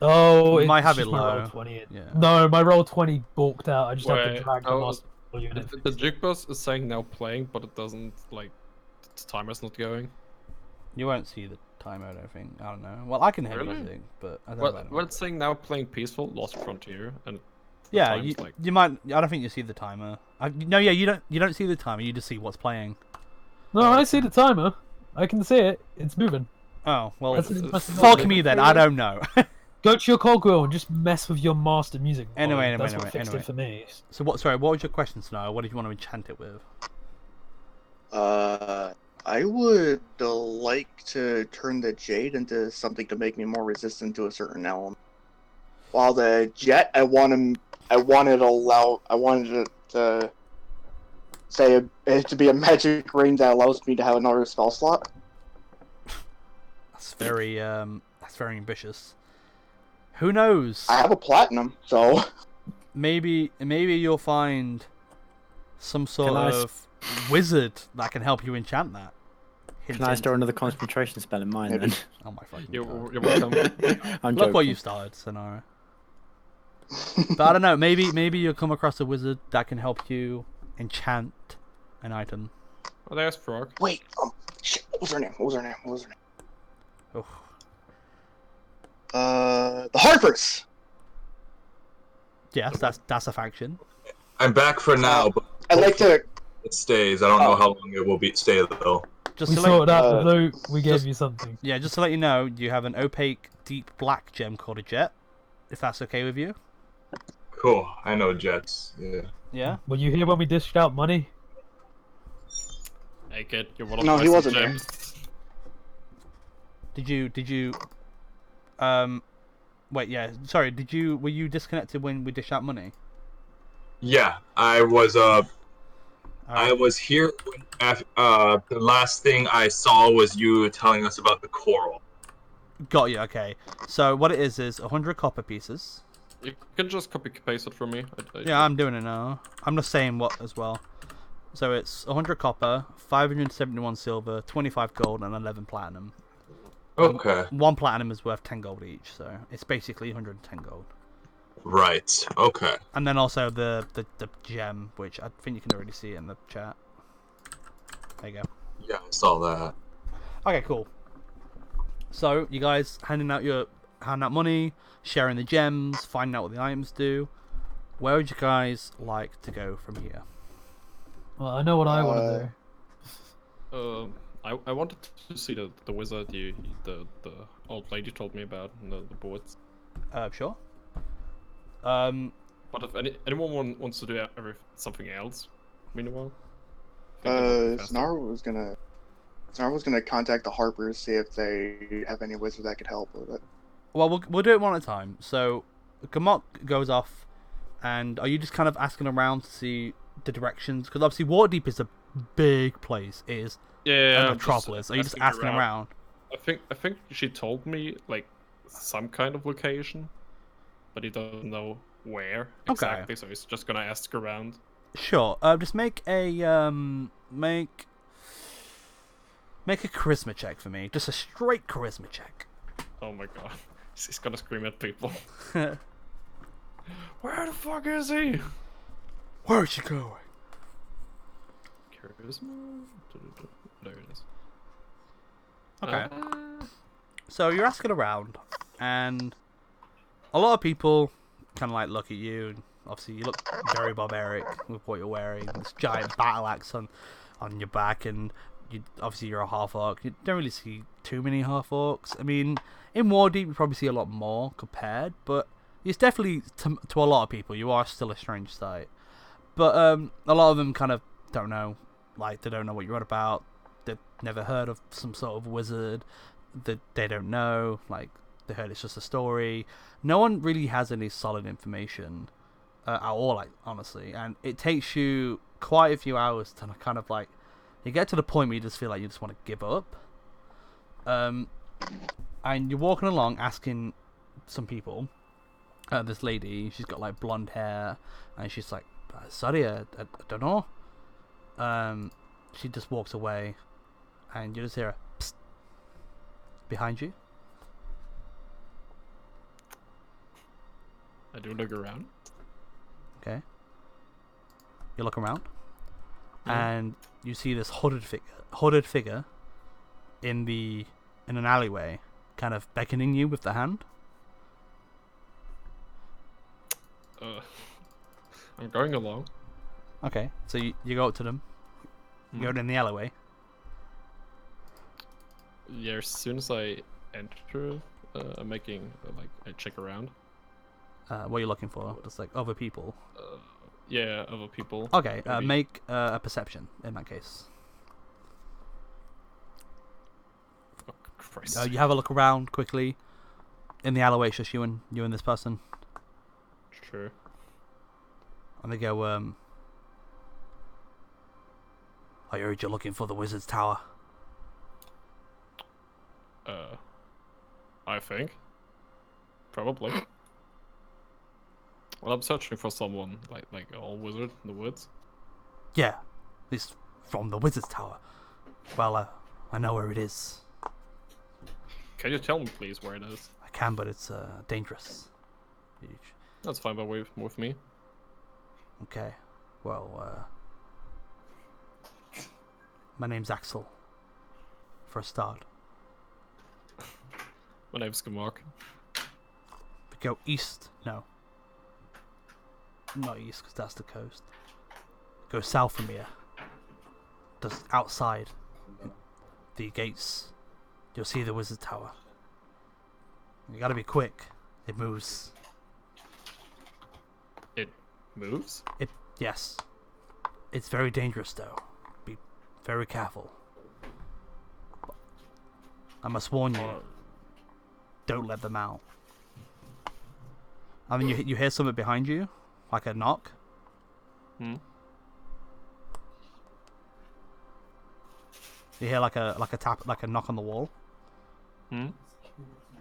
Oh, You it's might have just it my low. roll 20. Yeah. No, my roll 20 balked out. I just have Wait, to drag the oh, master unit. The jukebox is saying now playing, but it doesn't, like, the timer's not going. You won't see the timer, I don't think. I don't know. Well, I can hear Really? music, but I don't Well, know. well, it's saying now playing peaceful, Lost Frontier, and the Yeah, time's like, you might. I don't think you see the timer. You don't see the timer. You just see what's playing. No, I see the timer. I can see it. It's moving. Oh well, That's an interesting fuck logic. me then. I don't know. Go to your cogwheel and just mess with your master music. Anyway, That's anyway, what fixed anyway. it for me. So what? Sorry, what was your question, Snow? What did you want to enchant it with? I would like to turn the Jade into something to make me more resistant to a certain element. While the Jet, I wanted it to say it to be a magic ring that allows me to have another spell slot. That's very ambitious. Who knows? I have a platinum, so Maybe you'll find some sort Can I of wizard that can help you enchant that. Hint, Can I hint. store another concentration spell in mine then? Oh my fucking god. you're welcome. I'm Look what joking. you started, Sonara. But I don't know. Maybe you'll come across a wizard that can help you enchant an item. Oh, there's Frog. wait. Shit, what was her name? Oh. The Harpers. Yes, that's a faction. I'm back for now, but I'd like to. it stays. I don't know how long it will stay though. Just We to sorted let, out the uh, loot. We gave just- you something. yeah, just to let you know, you have an opaque, deep black gem called a jet. If that's okay with you. Cool. I know jets. Yeah. Yeah. Were you here when we dished out money? Hey kid, you wanna No, buy he some wasn't there. gems? Did you wait, yeah, sorry, were you disconnected when we dished out money? Yeah. I was I Alright. was here when the last thing I saw was you telling us about the coral. Got you, okay. So what it is 100 copper pieces. You can just copy paste it from me. Yeah, I'm doing it now. I'm just saying what as well. So it's 100 copper, 571 silver, 25 gold, and 11 platinum. Okay. 1 platinum is worth 10 gold each, so it's basically 110 gold. Right. Okay. And then also the gem, which I think you can already see it in the chat. There you go. Yeah, I saw that. Okay, cool. So you guys handing out money, sharing the gems, finding out what the items do. Where would you guys like to go from here? Well, I know what I want to do. I wanted to see the wizard the old lady told me about in the boards. Sure. But if anyone wants to do something else, meanwhile. I think that would be faster. Snar was gonna contact the Harpers, see if they have any wizard that could help with it. Well, we'll do it one at a time. So, Gamok goes off, and are you just kind of asking around to see the directions? Because obviously Waterdeep is a big place. It is Yeah, a I'm metropolis. Are you just asking around? I think she told me like some kind of location, but he doesn't know where exactly. So he's just gonna ask around. Sure. Just make a make a charisma check for me. Just a straight charisma check. Oh my god, he's gonna scream at people. Where the fuck is he? Where's she going? Charisma. There it is. Okay. So you're asking around, and a lot of people kind of like look at you, and obviously you look very barbaric with what you're wearing. This giant battle axe on your back, and you're a half orc. You don't really see too many half orcs. I mean, in Waterdeep you probably see a lot more compared, but it's definitely to a lot of people you are still a strange sight. But a lot of them kind of don't know, like they don't know what you're on about. They've never heard of some sort of wizard. That they don't know, like they heard it's just a story. No one really has any solid information at all, like honestly, and it takes you quite a few hours to kind of like you get to the point where you just feel like you just want to give up. And you're walking along asking some people. This lady, she's got like blonde hair, and she's like, "Sorry, I don't know." She just walks away, and you just hear a psst behind you. I do look around. Okay. You look around, and you see this hooded figure in an alleyway, kind of beckoning you with the hand. I'm going along. Okay, so you go up to them. You go in the alleyway. Yeah, as soon as I enter, I'm making like I check around. What are you looking for? Just like other people. Yeah, other people. Okay, maybe. make a perception in that case. Oh, Christ. You have a look around quickly. In the alleyway, it's just you and this person. Sure. And they go, I heard you're looking for the wizard's tower. I think. Probably. Well, I'm searching for someone like an old wizard in the woods. Yeah, it's from the wizard's tower. Well, I know where it is. Can you tell me, please, where it is? I can, but it's dangerous. That's fine, but with me. Okay. Well, my name's Axel. For a start. My name's Gamok. We go east. No. Not east, because that's the coast. Go south from here. Just outside the gates. You'll see the wizard tower. You gotta be quick. It moves. It moves? Yes. It's very dangerous, though. Be very careful. I must warn you. Don't let them out. I mean, you hear something behind you, like a knock. Hmm. You hear like a tap, like a knock on the wall. Hmm.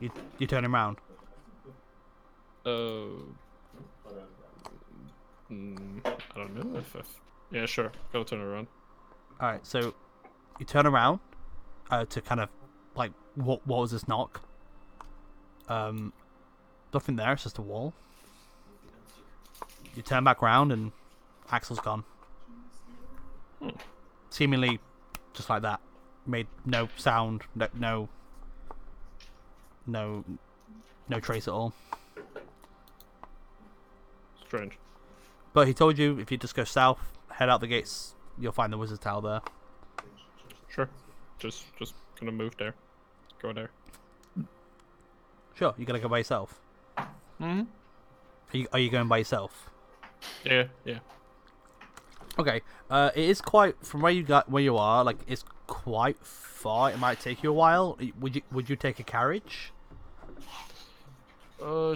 You turn around. I don't know if yeah, sure. Gotta turn around. All right, so you turn around to kind of like what was this knock? Nothing there. It's just a wall. You turn back round and Axel's gone. Seemingly, just like that. Made no sound. No trace at all. Strange. But he told you if you just go south, head out the gates, you'll find the wizard's tower there. Sure. Just gonna move there. Go there. Sure, you're gonna go by yourself. Hmm. Are you going by yourself? Yeah. Okay. It is quite from where you are. Like it's quite far. It might take you a while. Would you take a carriage?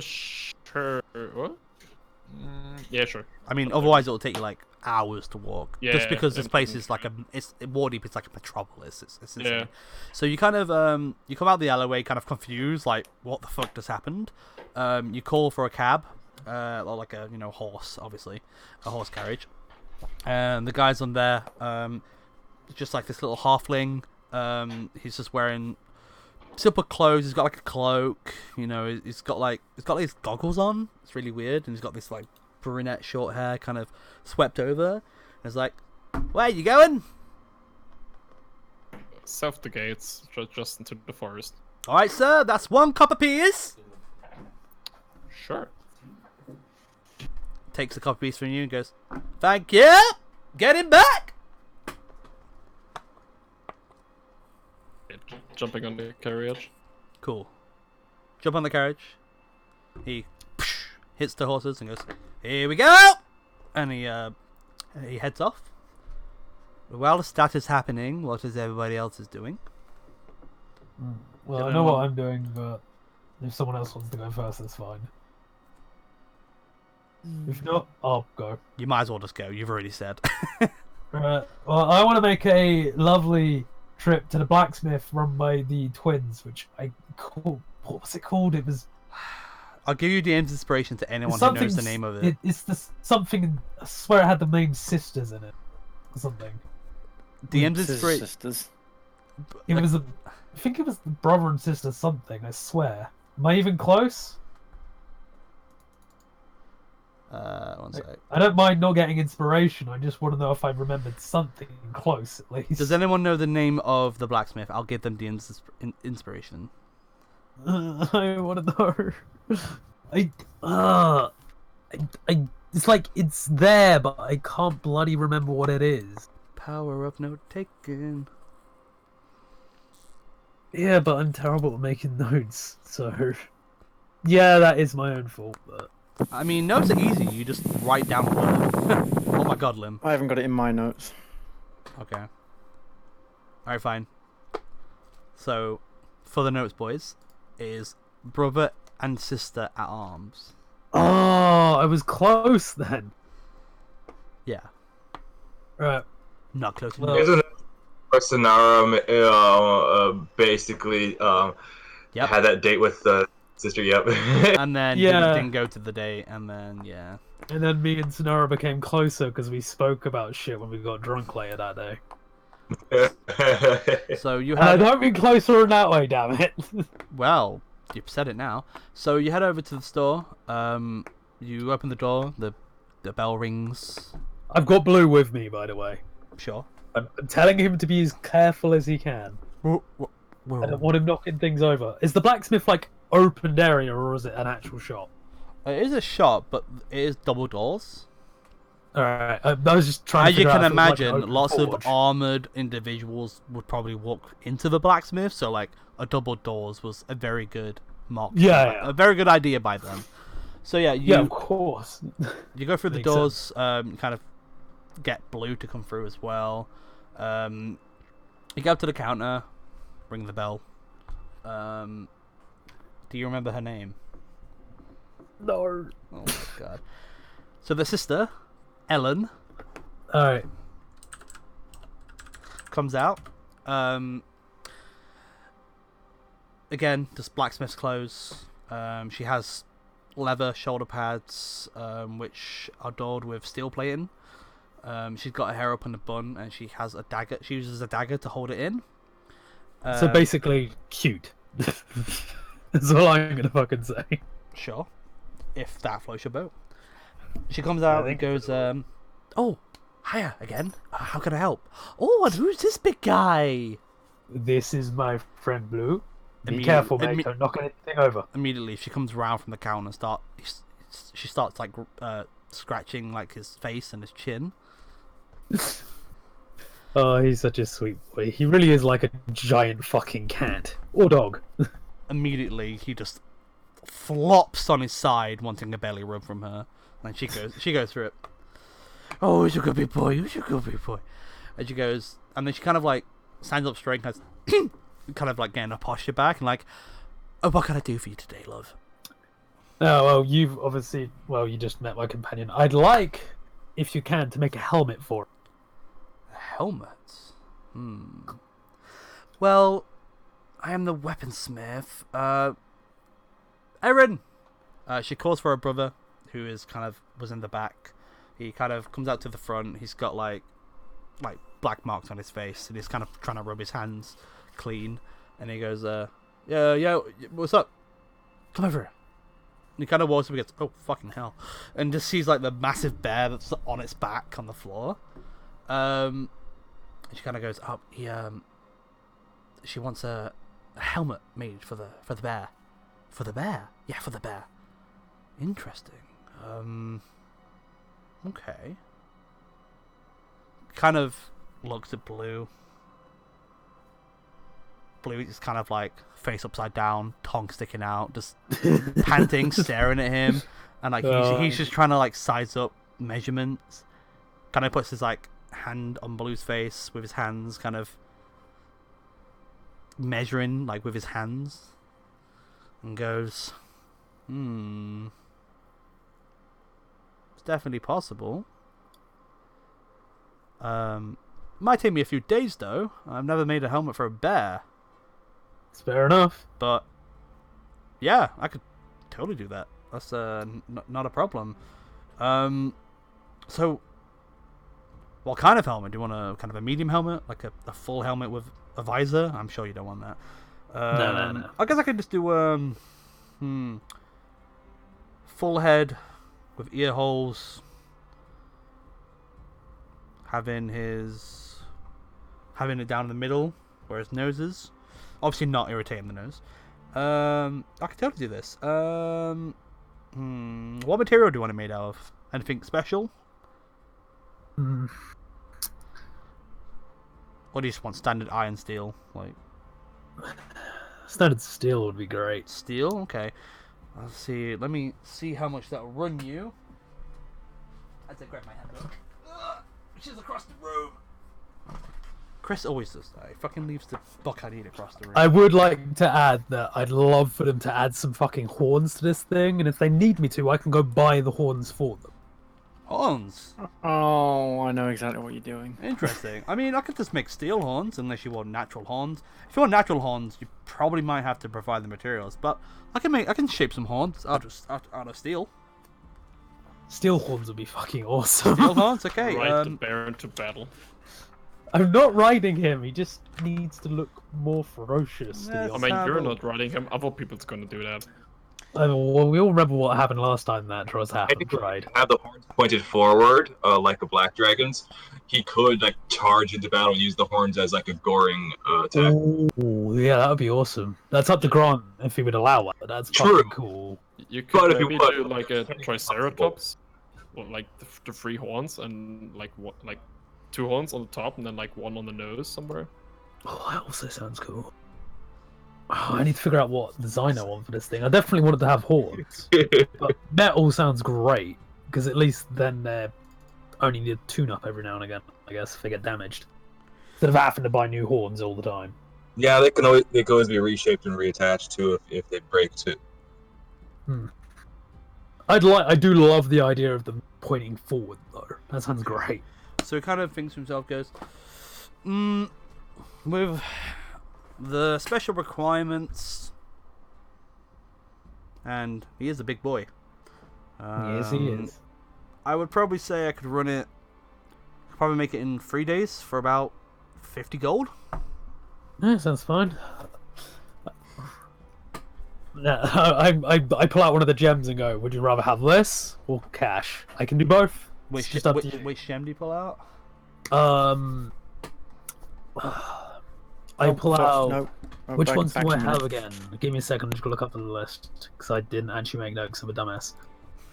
Sure. What? Yeah, sure. I mean, otherwise it'll take you like hours to walk. Yeah, just because this place and- is like it's Waterdeep. It's like a metropolis. It's insane. Yeah. So you kind of you come out the alleyway, kind of confused, like what the fuck just happened. You call for a cab, or like a horse, obviously, a horse carriage. And the guy's on there, just like this little halfling. He's just wearing simple clothes. He's got like a cloak. He's got these goggles on. It's really weird, and he's got this like brunette short hair, kind of swept over. And it's like, where you going? South the gates, just into the forest. All right, sir. That's one copper piece. Sure. Takes a copper piece from you and goes, thank you. Get him back. Yeah, jumping on the carriage. Cool. Jump on the carriage. He hits the horses and goes, here we go! And he heads off. While that is happening, what is everybody else is doing? Well, I know what I'm doing, but if someone else wants to go first, that's fine. If not, I'll go. You might as well just go. You've already said. Well, I want to make a lovely trip to the blacksmith run by the twins, which I call... What was it called? It was... I'll give you DM's inspiration to anyone who knows the name of it. It's the something... I swear it had the name Sisters in it. Or something. DM's inspiration... Sisters. It was a... I think it was the brother and sister something, I swear. Am I even close? One sec. I don't mind not getting inspiration, I just want to know if I remembered something close, at least. Does anyone know the name of the blacksmith? I'll give them DM's inspiration. I want to know. It's like, it's there, but I can't bloody remember what it is. Power of note taken. Yeah, but I'm terrible at making notes, so... Yeah, that is my own fault, but... I mean, notes are easy. You just write down a word. Oh my god, Lim. I haven't got it in my notes. Okay. Alright, fine. So, for the notes, boys, is brother and sister at arms. Oh, I was close then. Yeah. Right. Not close Well- enough. Isn't Sonara basically Yep. had that date with the sister? Yep. And then Yeah. didn't go to the date, and then, yeah. And then me and Sonora became closer because we spoke about shit when we got drunk later that day. So you And I had... don't mean closer in that way, damn it. Well, you've said it now. So you head over to the store. You open the door. The bell rings. I've got Blue with me, by the way. Sure. I'm telling him to be as careful as he can. I don't want him knocking things over. Is the blacksmith like opened area or is it an actual shop? It is a shop, but it is double doors. Alright, I was just trying As to you figure can out if it was like an imagine, open lots forge. of armored individuals would probably walk into the blacksmith. So, like, a double doors was a very good mock. Yeah. A very good idea by them. So yeah, Yeah, of course. you go through the Makes doors. You kind of get Blue to come through as well. You go up to the counter, ring the bell. Do you remember her name? No. Oh my god. So the sister, Ellen, Alright. comes out. Again, just blacksmith's clothes. She has leather shoulder pads, which are doored with steel plating. She's got her hair up in a bun, and she has a dagger. She uses a dagger to hold it in. So basically, cute. That's all I'm gonna fucking say. Sure, if that floats your boat. She comes out and goes, "Oh, hiya again. How can I help? Oh, and who's this big guy?" This is my friend Blue. Be Immedi- careful, mate. imme- Don't knock anything over. Immediately, she comes around from the counter and she starts like scratching like his face and his chin. Oh, he's such a sweet boy. He really is like a giant fucking cat or dog. Immediately, he just flops on his side, wanting a belly rub from her. And she goes through it. Oh, you're a good big boy. You're a good big boy. And she goes, and then she kind of like stands up straight and goes, kind of like getting her posture back and like, oh, what can I do for you today, love? Oh, well, you've obviously, you just met my companion. I'd like, if you can, to make a helmet for him. A helmet? Well, I am the weaponsmith. Erin! She calls for her brother, who is was in the back. He kind of comes out to the front. He's got like black marks on his face, and he's kind of trying to rub his hands clean. And he goes, yeah, what's up? Come over here. And he kind of walks up and gets, oh, fucking hell. And just sees like the massive bear that's on its back on the floor. And she kind of goes, oh, she wants a helmet made for the bear. For the bear? Yeah, for the bear. Interesting. Okay. Kind of looks at Blue. Blue is kind of like face upside down, tongue sticking out, just panting, staring at him, and like he's just trying to like size up measurements. Kind of puts his like hand on Blue's face with his hands, kind of measuring like with his hands, and goes, it's definitely possible. Might take me a few days though. I've never made a helmet for a bear. It's fair enough. But yeah, I could totally do that. That's not a problem. So what kind of helmet? Do you want a kind of a medium helmet, like a full helmet with a visor? I'm sure you don't want that. No. I guess I could just do full head with ear holes, having it down in the middle where his nose is. Obviously not irritating the nose. I could totally do this. What material do you want it made out of? Anything special? Or do you just want standard iron steel? Like standard steel would be great. Steel? Okay. Let's see. Let me see how much that'll run you. I had to grab my hand up. She's across the room. Chris always does that. He fucking leaves the buck I need across the room. I would like to add that I'd love for them to add some fucking horns to this thing, and if they need me to, I can go buy the horns for them. Horns? Oh, I know exactly what you're doing. Interesting. I mean, I could just make steel horns, unless you want natural horns. If you want natural horns, you probably might have to provide the materials, but I can shape some horns out of steel. Steel horns would be fucking awesome. Steel horns? Okay. Ride the bear into battle. I'm not riding him. He just needs to look more ferocious. Yeah, I mean, you're not riding him. Other people's gonna do that. Well, we all remember what happened last time that Tross happened, right? Have the horns pointed forward, like a black dragon's. He could like charge into battle and use the horns as like a goring attack. Ooh, yeah, that would be awesome. That's up to Grant if he would allow that. That's True. fucking cool. You But could if you maybe put- do like a triceratops, or like the three horns and like two horns on the top and then like one on the nose somewhere. Oh, that also sounds cool. Oh, I need to figure out what design I want for this thing. I definitely wanted to have horns, but metal sounds great because at least then they only need a tune-up every now and again. I guess if they get damaged, instead of having to buy new horns all the time. Yeah, they can always be reshaped and reattached too if they break too. I do love the idea of them pointing forward though. That sounds great. So he kind of thinks to himself, goes, with the special requirements, and he is a big boy. Yes, he is. I would probably say I could run it. Probably make it in 3 days for about 50 gold. Yeah, sounds fine. No, I pull out one of the gems and go, would you rather have this or cash? I can do both. It's just up to you. Which gem do you pull out? I pull out... No. Oh, Which back- ones back do I in a minute. have again? Give me a second, I'm just gonna look up on the list. Because I didn't actually make notes of a dumbass.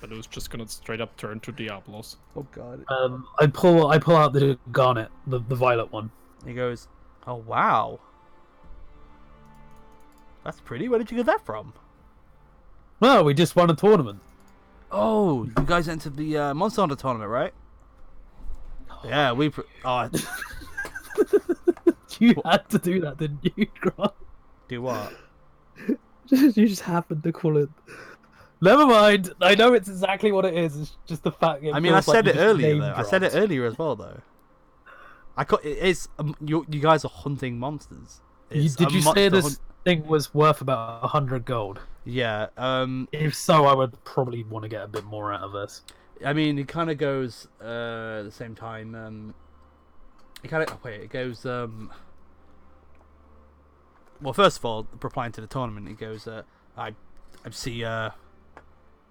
But it was just gonna straight up turn to Diablos. Oh god. I pull out the garnet, the violet one. He goes, oh wow. That's pretty. Where did you get that from? Well, we just won a tournament. Oh, you guys entered the Monster Hunter tournament, right? Yeah, oh, You had to do that, didn't you, Grant? do what? You just happened to call it. Never mind. I know it's exactly what it is. It's just the fact. I mean, I feels like said you it just earlier name though. I said it dropped. earlier as well though. It's you guys are hunting monsters. It's Did a you say monster this thing was worth about 100 gold? Yeah. If so, I would probably want to get a bit more out of this. I mean, it kind of goes at the same time. It goes. Well, first of all, replying to the tournament, it goes. I see.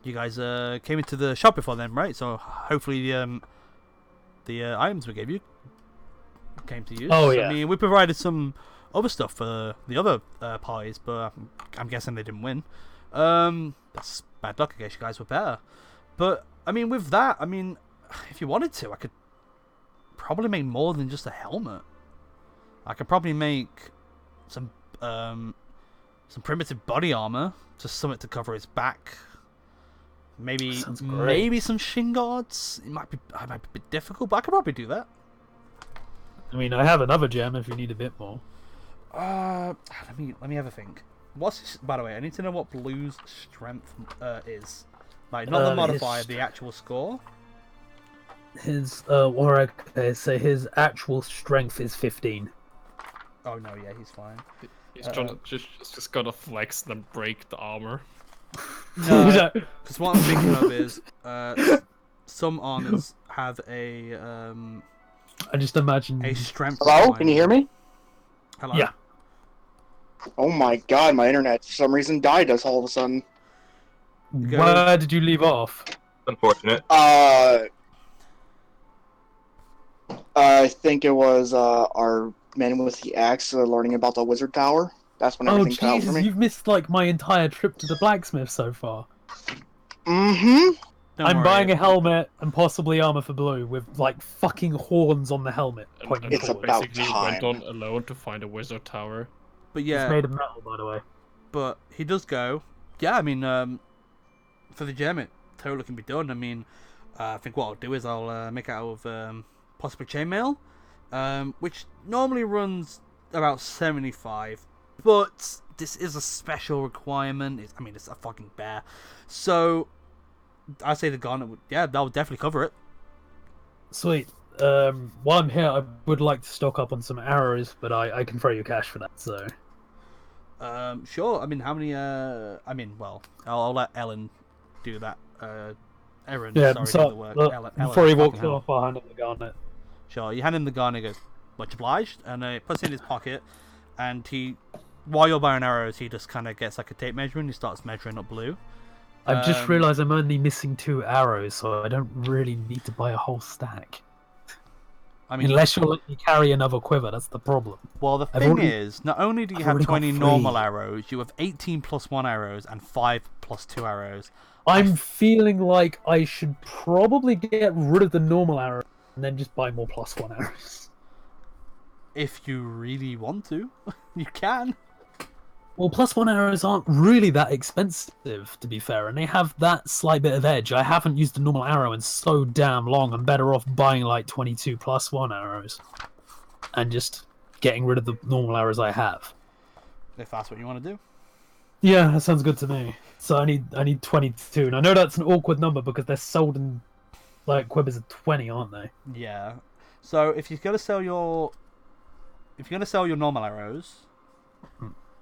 You guys came into the shop before then, right? So hopefully the items we gave you came to use. Oh, yeah. I mean, we provided some other stuff for the other parties, but I'm guessing they didn't win. That's bad luck. I guess you guys were better. But I mean, with that, I mean, if you wanted to, I could probably make more than just a helmet. I could probably make some primitive body armor, just something to cover his back. Maybe Sounds great. maybe some shin guards. It might be a bit difficult, but I could probably do that. I mean, I have another gem if you need a bit more. Let me have a think. By the way, I need to know what Blue's strength is. Like, not the His modifier, the actual score. Okay, so his actual strength is 15. Oh no, yeah, he's fine. He's just gonna flex and then break the armor. No, because what I'm thinking of is some armors have a I just imagine. strength. Hello? Can you hear me? Hello. Yeah. Oh my god, my internet for some reason died us all of a sudden. Where did you leave off? Unfortunate. I think it was our man with the axe learning about the wizard tower. That's when Oh everything cut out for Jesus, me. you've missed like my entire trip to the blacksmith so far. Mm-hmm. Don't I'm worry. buying a helmet and possibly armor for Blue with like fucking horns on the helmet pointing It's forward. about basically time. went on alone to find a wizard tower. But It's yeah, made of metal, by the way. but he does go. Yeah, I mean, for the gem, it totally can be done. I mean, I think what I'll do is I'll make it out of possibly chainmail, which normally runs about 75, but this is a special requirement. I mean, it's a fucking bear, so I say the garnet would. Yeah, that would definitely cover it. Sweet. While I'm here, I would like to stock up on some arrows, but I can throw you cash for that. So. Sure. I mean, how many? I mean, well, I'll let Ellen do that. Erin, Yeah. sorry, So do the work. Ellen, before he fucking walks hell. off, I'll hand him the garnet. Sure, you hand him the gun and he goes, much obliged, and he puts it in his pocket, and while you're buying arrows, he just kind of gets like a tape measure and he starts measuring up Blue. I've just realised I'm only missing 2 arrows, so I don't really need to buy a whole stack. I mean, Unless you'll let me carry another quiver, that's the problem. well, the I've thing already- is, not only do you I've have already got 20 3. normal arrows, you have 18 plus 1 arrows and 5 plus 2 arrows. I'm feeling like I should probably get rid of the normal arrow and then just buy more +1 arrows. If you really want to, you can. Well, +1 arrows aren't really that expensive, to be fair, and they have that slight bit of edge. I haven't used a normal arrow in so damn long. I'm better off buying like 22 +1 arrows and just getting rid of the normal arrows I have. If that's what you want to do. Yeah, that sounds good to me. So I need 22, and I know that's an awkward number because they're sold in like quivers of 20, aren't they? Yeah. So if you're gonna sell your normal arrows,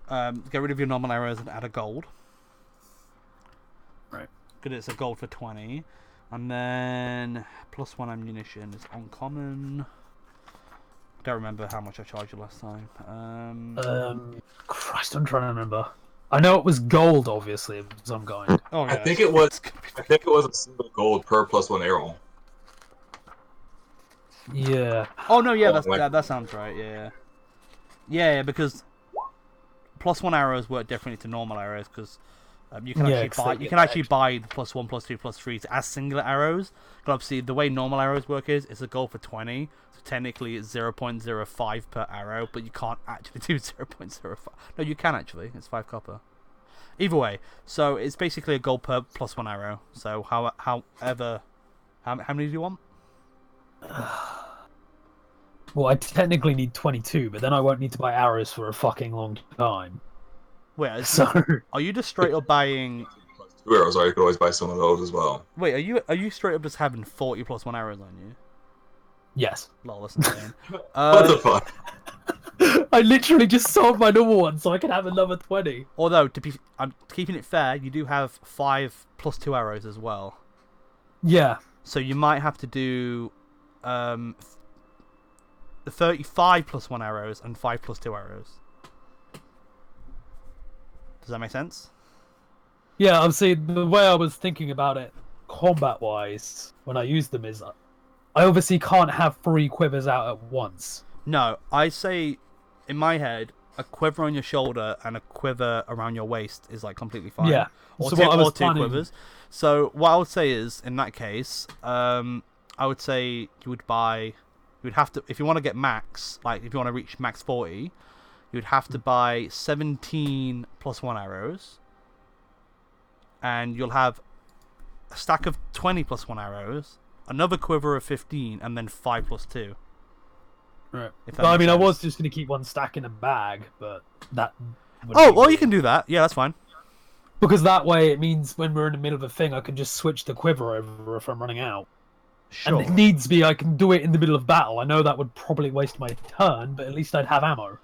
get rid of your normal arrows and add a gold. Right. because it's a gold for 20. And then +1 ammunition is uncommon. Don't remember how much I charged you last time. Christ, I'm trying to remember. I know it was gold, obviously, of some kind. Oh, I yeah, think it was. I think it was a single gold per +1 arrow. Yeah. Oh no, yeah, Oh, that sounds right. Yeah, because +1 arrows work differently to normal arrows because you can Yeah, actually 'cause buy they you get can actually extra. buy the +1, +2, +3s as singular arrows. But obviously, the way normal arrows work is it's a gold for 20. So technically, it's 0.05 per arrow, but you can't actually do 0.05. No, you can actually. It's 5 copper. Either way, so it's basically a gold per +1 arrow. So how many do you want? Well, I technically need 22, but then I won't need to buy arrows for a fucking long time. Wait, So, are you just straight up buying? 2 arrows, or you could always buy some of those as well. Wait, are you straight up just having 40 +1 arrows on you? yes. Lol, that's insane. What the fuck? I literally just sold my normal one so I can have another 20. Although, I'm keeping it fair, you do have 5 +2 arrows as well. Yeah. So you might have to do the 35 +1 arrows and 5 +2 arrows. Does that make sense? Yeah, I'm saying the way I was thinking about it, combat-wise, when I use them is, I obviously can't have 3 quivers out at once. No, I say, in my head, a quiver on your shoulder and a quiver around your waist is like completely fine. Yeah. Or So two, what I was or two planning- quivers. So what I would say is, in that case, I would say you would have to, if you want to get max, like if you want to reach max 40, you would have to buy 17 +1 arrows, and you'll have a stack of 20 +1 arrows, another quiver of 15, and then 5 +2. Right. If that Well, I makes mean, I sense. was just going to keep one stack in a bag, but that... would Oh, be well, you weird. can do that. Yeah, that's fine. Because that way it means when we're in the middle of a thing, I can just switch the quiver over if I'm running out. Sure. And if needs be, I can do it in the middle of battle. I know that would probably waste my turn, but at least I'd have ammo.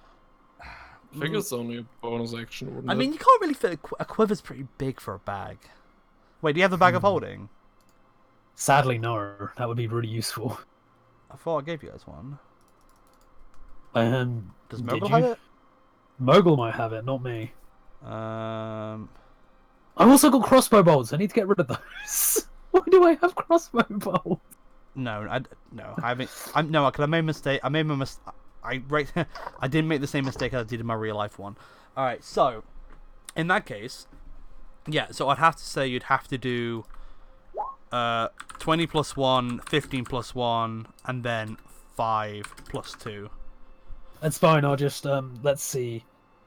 I think it's only a bonus action, wouldn't I it? mean, you can't really fit a quiver's pretty big for a bag. Wait, do you have a bag of holding? Sadly, no. That would be really useful. I thought I gave you guys one. Does Did Mogul you? have it? Mogul might have it, not me. Um, I've also got crossbow bolts. I need to get rid of those. Why do I have crossbow bolts? no, I haven't. No, because I made a mistake. I didn't make the same mistake as I did in my real life one. All right, so in that case, yeah. So I'd have to say you'd have to do 20 +1, 15 +1, and then 5 +2. That's fine. I'll just let's see.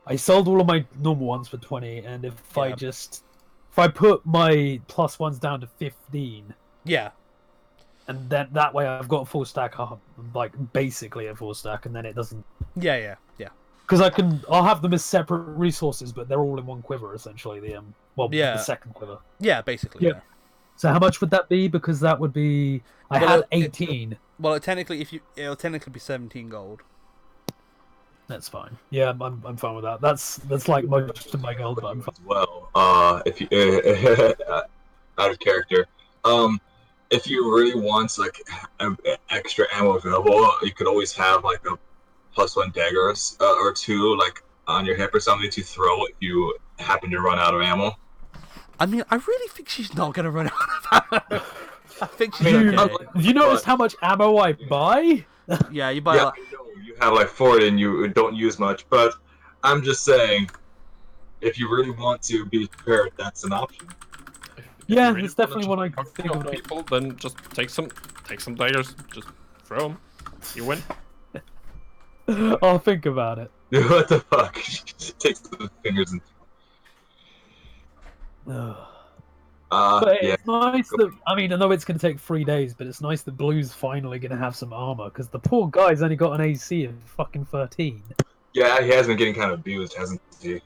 I sold all of my normal ones for 20, and if I put my +1s down to 15, Yeah. and then that way I've got a full stack up, like basically a full stack, and then it doesn't. Yeah. Because I'll have them as separate resources, but they're all in one quiver essentially. The Yeah. the second quiver. Yeah, basically. Yeah. Yeah. So how much would that be? Because that would be I Well, had it- 18. Well, it'll technically be 17 gold. That's fine. Yeah, I'm fine with that. That's like most of my gold, but I'm fine. As well, if you out of character, if you really want like extra ammo available, you could always have like a +1 dagger or 2 like on your hip or something to throw if you happen to run out of ammo. I mean, I really think she's not gonna run out of ammo. I think she's Dude, okay. have you noticed how much ammo I buy? Yeah, you buy Yeah, like, I know you have like 40 and you don't use much, but I'm just saying, if you really want to be prepared, that's an option. If Yeah, you really it's definitely wanna one I just think fuck of. up people, then just take some daggers, just throw them. You win. I'll think about it. What the fuck? Take the fingers and. But Yeah. it's nice that I mean, I know it's going to take 3 days, but it's nice that Blue's finally going to have some armor because the poor guy's only got an AC of fucking 13. Yeah, he has been getting kind of abused, hasn't he?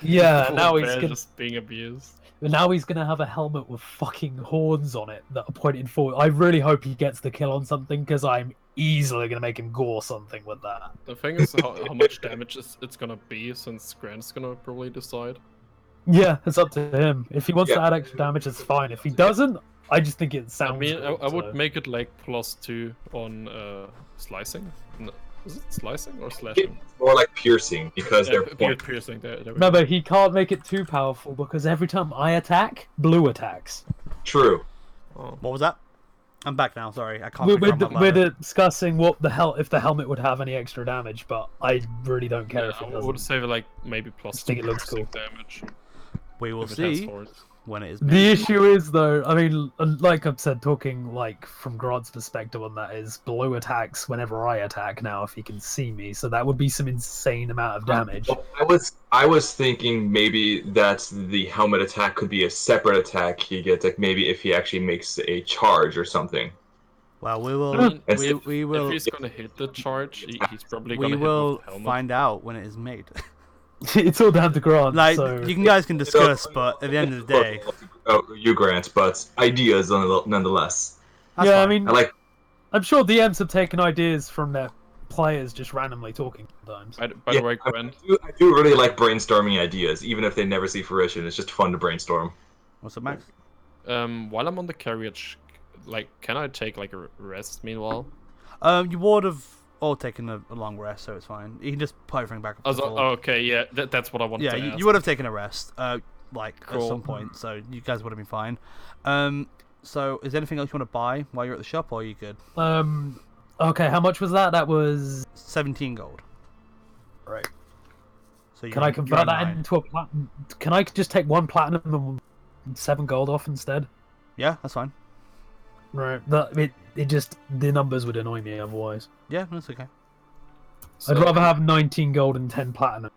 Yeah, Poor now he's bear gonna, just being abused. now he's gonna have a helmet with fucking horns on it that are pointed forward. I really hope he gets the kill on something because I'm easily gonna make him gore something with that. The thing is how much damage it's gonna be, since Grant's gonna probably decide. Yeah, it's up to him. If he wants Yeah. to add extra damage, it's fine. If he doesn't, I just think it sounds I mean, good, I would so- make it like +2 on slicing. No, is it slicing or slashing? It's more like piercing because they're Piercing. There we No, go. but he can't make it too powerful because every time I attack, blue attacks. true. Oh. What was that? I'm back now. Sorry, I can't. We're, figure out my we're ladder. discussing what the hell if the helmet would have any extra damage, but I really don't care Yeah, if it I doesn't. would say like maybe Just think +2 it looks piercing cool. damage. We will if it has see swords. when it is. The made. issue is, though, I mean, like I've said, talking like from Grant's perspective on that is blue attacks whenever I attack now if he can see me, so that would be some insane amount of damage. I was thinking maybe that the helmet attack could be a separate attack he gets, like maybe if he actually makes a charge or something. Well, we I will. mean, We if will. he's gonna hit the charge, he's probably We gonna hit will with the helmet. find out when it is made. It's all down to Grant. Like so you guys can discuss, but at the end of the day, You Grant, but ideas nonetheless. that's yeah, fine. I mean, I'm sure DMs have taken ideas from their players just randomly talking sometimes. By the way, Gwen, I do really like brainstorming ideas, even if they never see fruition. It's just fun to brainstorm. What's up, Max? while I'm on the carriage, like, can I take like a rest meanwhile? You would have all taken a long rest, so it's fine. You can just put everything back up. To full. Okay, yeah, that's what I wanted Yeah, to you, ask. you would have taken a rest, like at Cool. some point, so you guys would have been fine. So is there anything else you want to buy while you're at the shop, or are you good? Okay, how much was that? That was 17 gold. right. So Can I convert that into a platinum? Can I just take 1 platinum and 7 gold off instead? Yeah, that's fine. Right. That it just the numbers would annoy me otherwise. Yeah, that's okay. So, I'd rather have 19 gold and 10 platinum.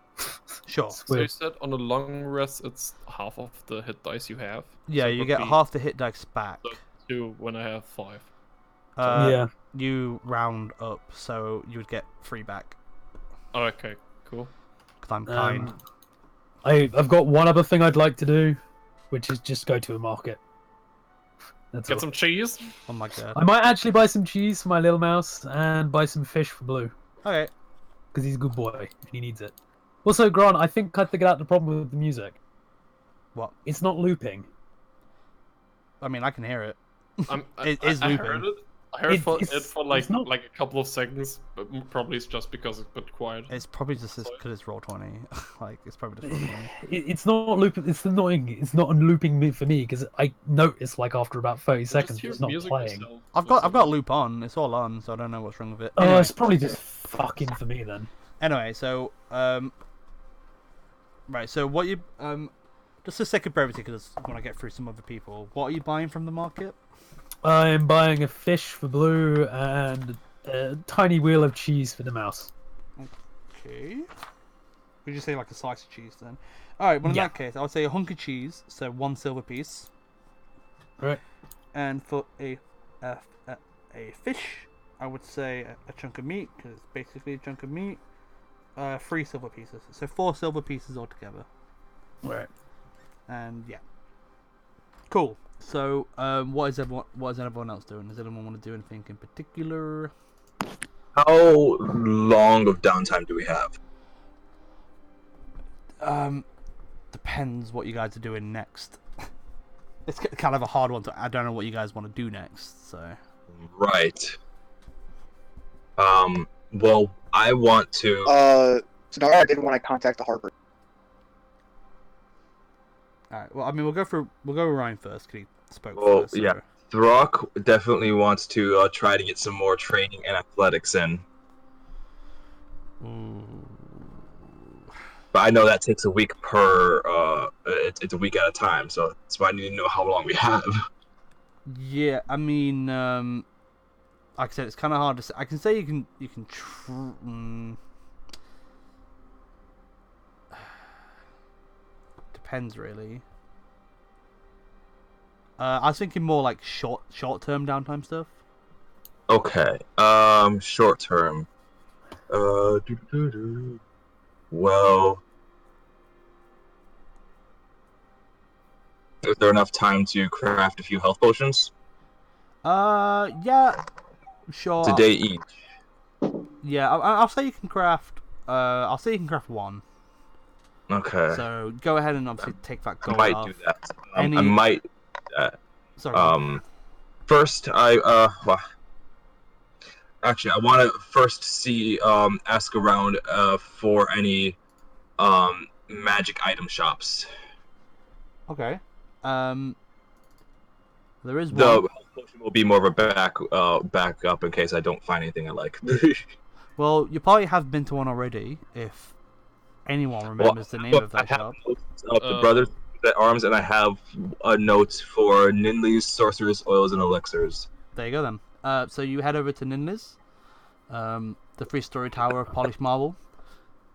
Sure. It's So you weird. said on a long rest, it's half of the hit dice you have. Yeah, So it you would get be half the hit dice back. 2 when I have 5. Yeah. You round up, so you would get 3 back. Oh, okay, cool. Because I'm kind. I've got one other thing I'd like to do, which is just go to a market. That's Get all. some cheese. Oh my god. I might actually buy some cheese for my little mouse and buy some fish for Blue Okay. because he's a good boy and he needs it. Also, Grant, I think I figured out the problem with the music. What? It's not looping. I mean, I can hear it. It is I looping. heard it. I heard It's- it it's- for like it's not- like a couple of seconds, but probably it's just because it's a bit quiet. It's probably just Sorry. because it's roll 20. Like, it's probably just roll 20. It's not looping. It's annoying. It's not looping me for me because I notice like after about 30 Just seconds hear it's not music playing. yourself. I've got loop on. It's all on, so I don't know what's wrong with it. Oh, Anyway, it's probably just fucking for me then. so right. So what you just for sake of brevity, because I want to get through some other people. What are you buying from the market? I'm buying a fish for Blue and a tiny wheel of cheese for the mouse. Okay. Would you say like a slice of cheese then? All right. Well, in Yeah. that case, I would say a hunk of cheese, so 1 silver piece. Right. And for a fish, I would say a chunk of meat, because it's basically a chunk of meat. 3 silver pieces, so 4 silver pieces altogether. Right. And yeah, cool. So, what is everyone else doing? Does anyone want to do anything in particular? How long of downtime do we have? Depends what you guys are doing next. It's kind of a hard one to. I don't know what you guys want to do next. So. Right. Well, I want to. So now I did want to contact the harbor. All right. Well, I mean, we'll go with Ryan first because he spoke Well, first. So. yeah. Throck definitely wants to try to get some more training and athletics in. Ooh. But I know that takes a week per. It's a week at a time, so that's why I need to know how long we have. Yeah, I mean, like I said, it's kind of hard to say. I can say you can. Depends really. I was thinking more like short-term downtime stuff. Okay. Short term. Well, is there enough time to craft a few health potions? Yeah, sure. Today each. Yeah, I'll say you can craft. I'll say you can craft 1. Okay. So go ahead and obviously take that I gold might off. do that. Any... I might do that. Sorry. go on. First, well, actually, I want to first see, ask around, for any, magic item shops. Okay. There is The one. health potion will be more of a backup in case I don't find anything I like. Well, you probably have been to one already, if anyone remembers the name of I that have shop. notes of the brothers at arms, and I have a note for Ninli's sorceress oils and elixirs. There you go then. So you head over to Ninli's, the three-story tower of polished marble.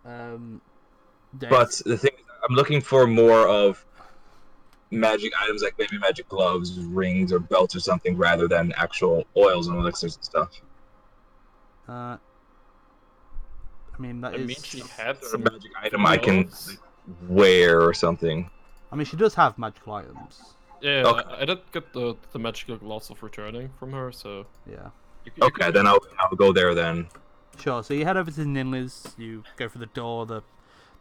But the thing is, I'm looking for more of magic items, like maybe magic gloves, rings, or belts or something, rather than actual oils and elixirs and stuff. I mean, that I is... mean, she had Sort some of magic item I can gloves. wear or something. I mean, she does have magical items. Yeah, Okay. I did get the magical gloves of returning from her, so Yeah. Okay, then I'll go there then. Sure. So you head over to Ninli's. You go through the door. The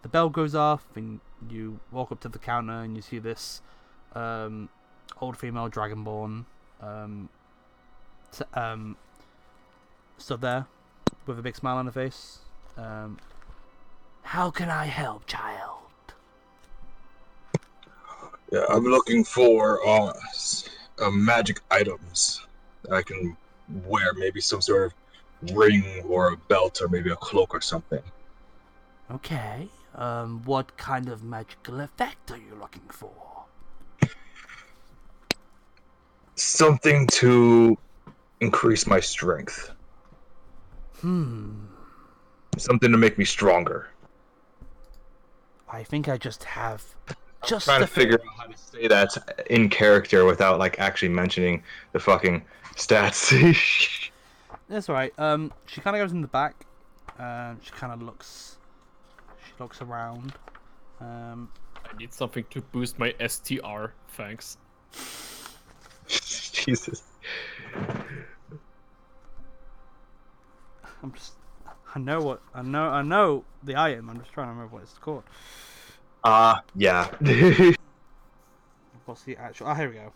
bell goes off, and you walk up to the counter, and you see this old female dragonborn stood there with a big smile on her face. How can I help, child? Yeah, I'm looking for magic items that I can wear, maybe some sort of ring or a belt or maybe a cloak or something. Okay. What kind of magical effect are you looking for? Something to increase my strength. Something to make me stronger. I think I just have I'm trying to figure out how to say that in character without like actually mentioning the fucking stats. That's right. She kind of goes in the back. She kind of looks. She looks around. I need something to boost my STR. Thanks. Jesus. I'm just. I know the item. I'm just trying to remember what it's called. Yeah. What's the actual? Oh, here we go.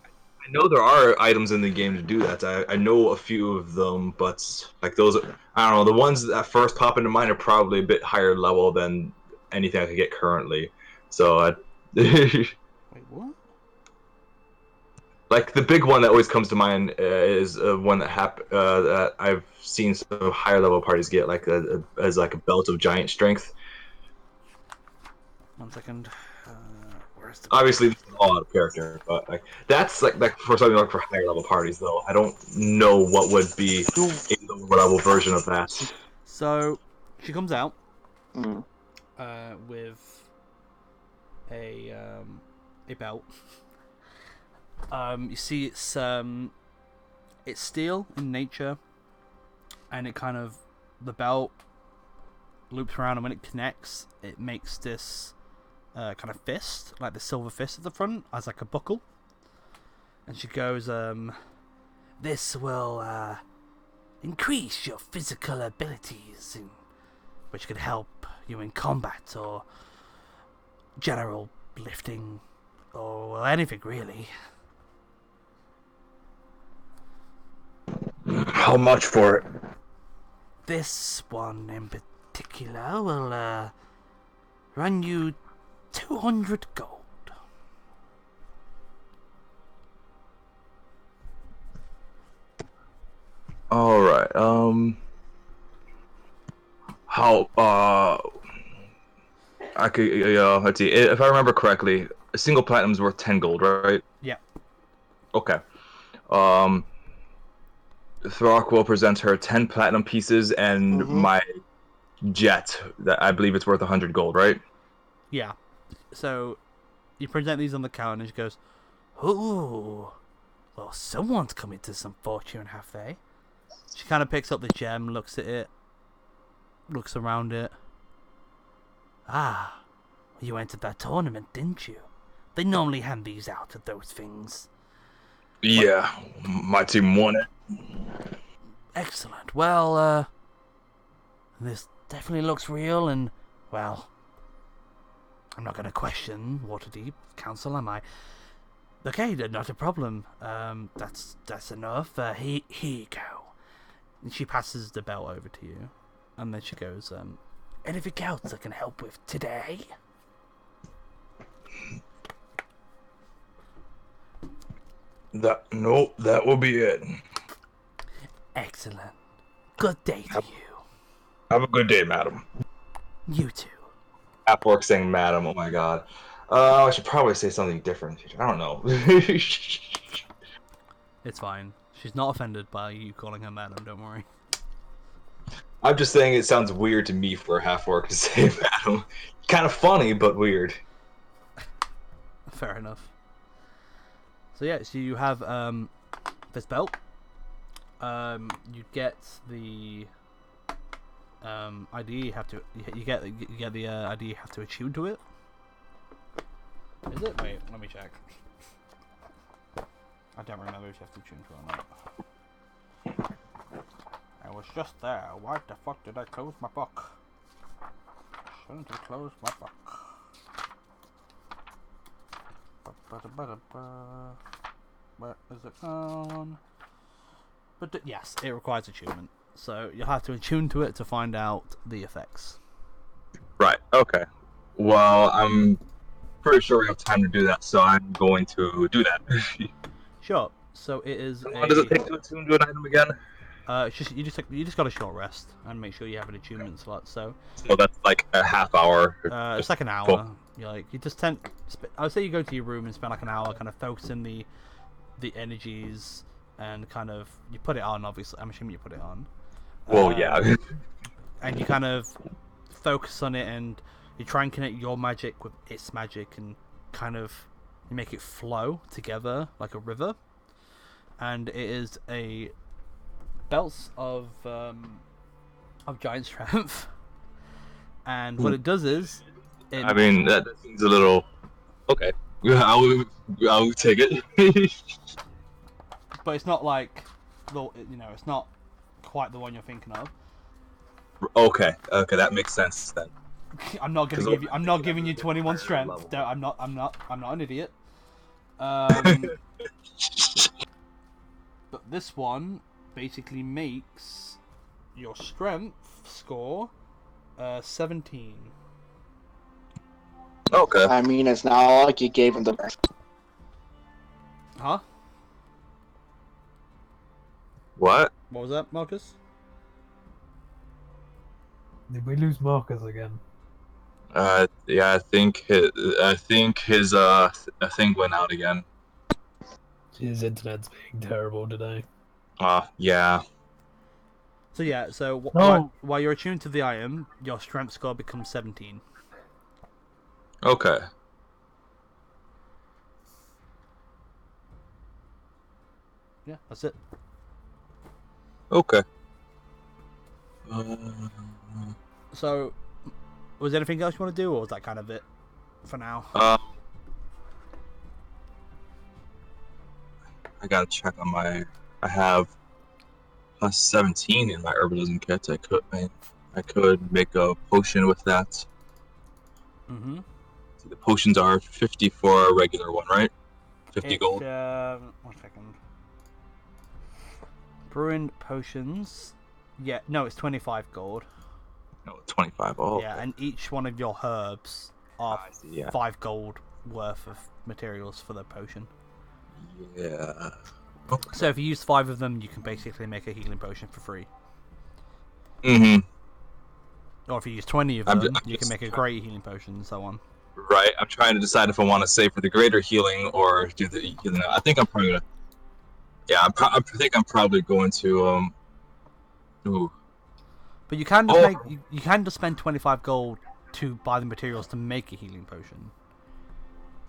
I know there are items in the game to do that. I know a few of them, but like those, I don't know. The ones that first pop into mind are probably a bit higher level than anything I could get currently. So, Wait, what? like the big one that always comes to mind is one that I've seen some higher level parties get, like as like a belt of giant strength. 1 second. Where's the? Obviously, this is all out of character, but like that's like for something like for higher level parties, though. I don't know what would be a lower level version of that. So she comes out Mm. with a belt. You see, it's steel in nature, and it kind of the belt loops around, and when it connects, it makes this kind of fist, like the silver fist at the front, as like a buckle. And she goes, "This will increase your physical abilities, which could help you in combat or general lifting or well, anything really." How much for it? This one in particular will run you 200 gold. All right. How? I could. Let's see. If I remember correctly, a single platinum is worth 10 gold, right? Yeah. Okay. Throck will present her 10 platinum pieces and my jet. That I believe it's worth 100 gold, right? Yeah. So you present these on the counter, and she goes, "Ooh, well, someone's coming to some fortune, have they?" She kind of picks up the gem, looks at it, looks around it. "Ah, you entered that tournament, didn't you? They normally hand these out at those things." Yeah, my team won it. Excellent. Well, this definitely looks real, and, well, I'm not going to question Waterdeep Council, am I? Okay, not a problem. That's enough. Here you go. And she passes the belt over to you, and then she goes, anything else I can help with today? Nope, that will be it. Excellent. Good day to you. Have a good day, madam. You too. Half-orc saying madam, oh my god. I should probably say something different. I don't know. It's fine. She's not offended by you calling her madam, don't worry. I'm just saying it sounds weird to me for a half-orc to say madam. Kind of funny, but weird. Fair enough. So yeah, so you have this belt. You get the ID. You have to. You get the ID. You have to attune to it. Is it? Wait, let me check. I don't remember if you have to attune to it or not. I was just there. Why the fuck did I close my book? Shouldn't have closed my book. Where is it gone? But yes, it requires attunement. So you'll have to attune to it to find out the effects. Right, okay. Well, I'm pretty sure we have time to do that, so I'm going to do that. Sure. So it is How long does it take to attune to an item again? It's just you just got a short rest and make sure you have an attunement slot. So that's like a half hour. it's like an hour. Cool. You like you just tend. I would say you go to your room and spend like an hour, kind of focusing the energies and kind of you put it on. Obviously, I'm assuming you put it on. Well, yeah. And you kind of focus on it and you try and connect your magic with its magic and kind of you make it flow together like a river. And it is a belts of giant strength. And what it does is I mean, that seems a little... Okay. I'll take it. but it's not like it's not quite the one you're thinking of. Okay, that makes sense then. I'm not giving you 21 strength. I'm not an idiot. But this one basically makes your strength score 17. Okay. I mean, it's not like you gave him the best. Huh? What? What was that, Marcus? Did we lose Marcus again? Yeah, I think his thing went out again. His internet's being terrible today. Yeah. So yeah, so No. while you're attuned to the item, your strength score becomes 17. Okay. Yeah, that's it. Okay. So, was there anything else you want to do, or was that kind of it for now? I gotta check on my. I have plus 17 in my herbalism kit. I could make a potion with that. Mm-hmm. So the potions are 50 for a regular one, right? 50 gold. 1 second. Brewing potions. Yeah, no, it's 25 gold. No, 25. Oh. Yeah, and each one of your herbs are I see, yeah. 5 gold worth of materials for the potion. Yeah. So if you use 5 of them, you can basically make a healing potion for free. Mm-hmm. Or if you use 20 of them, you can make a great healing potion and so on. Right. I'm trying to decide if I want to save for the greater healing or do the healing. I think I'm probably gonna. Yeah, I think I'm probably going to. Ooh. But you can just you can just spend 25 gold to buy the materials to make a healing potion.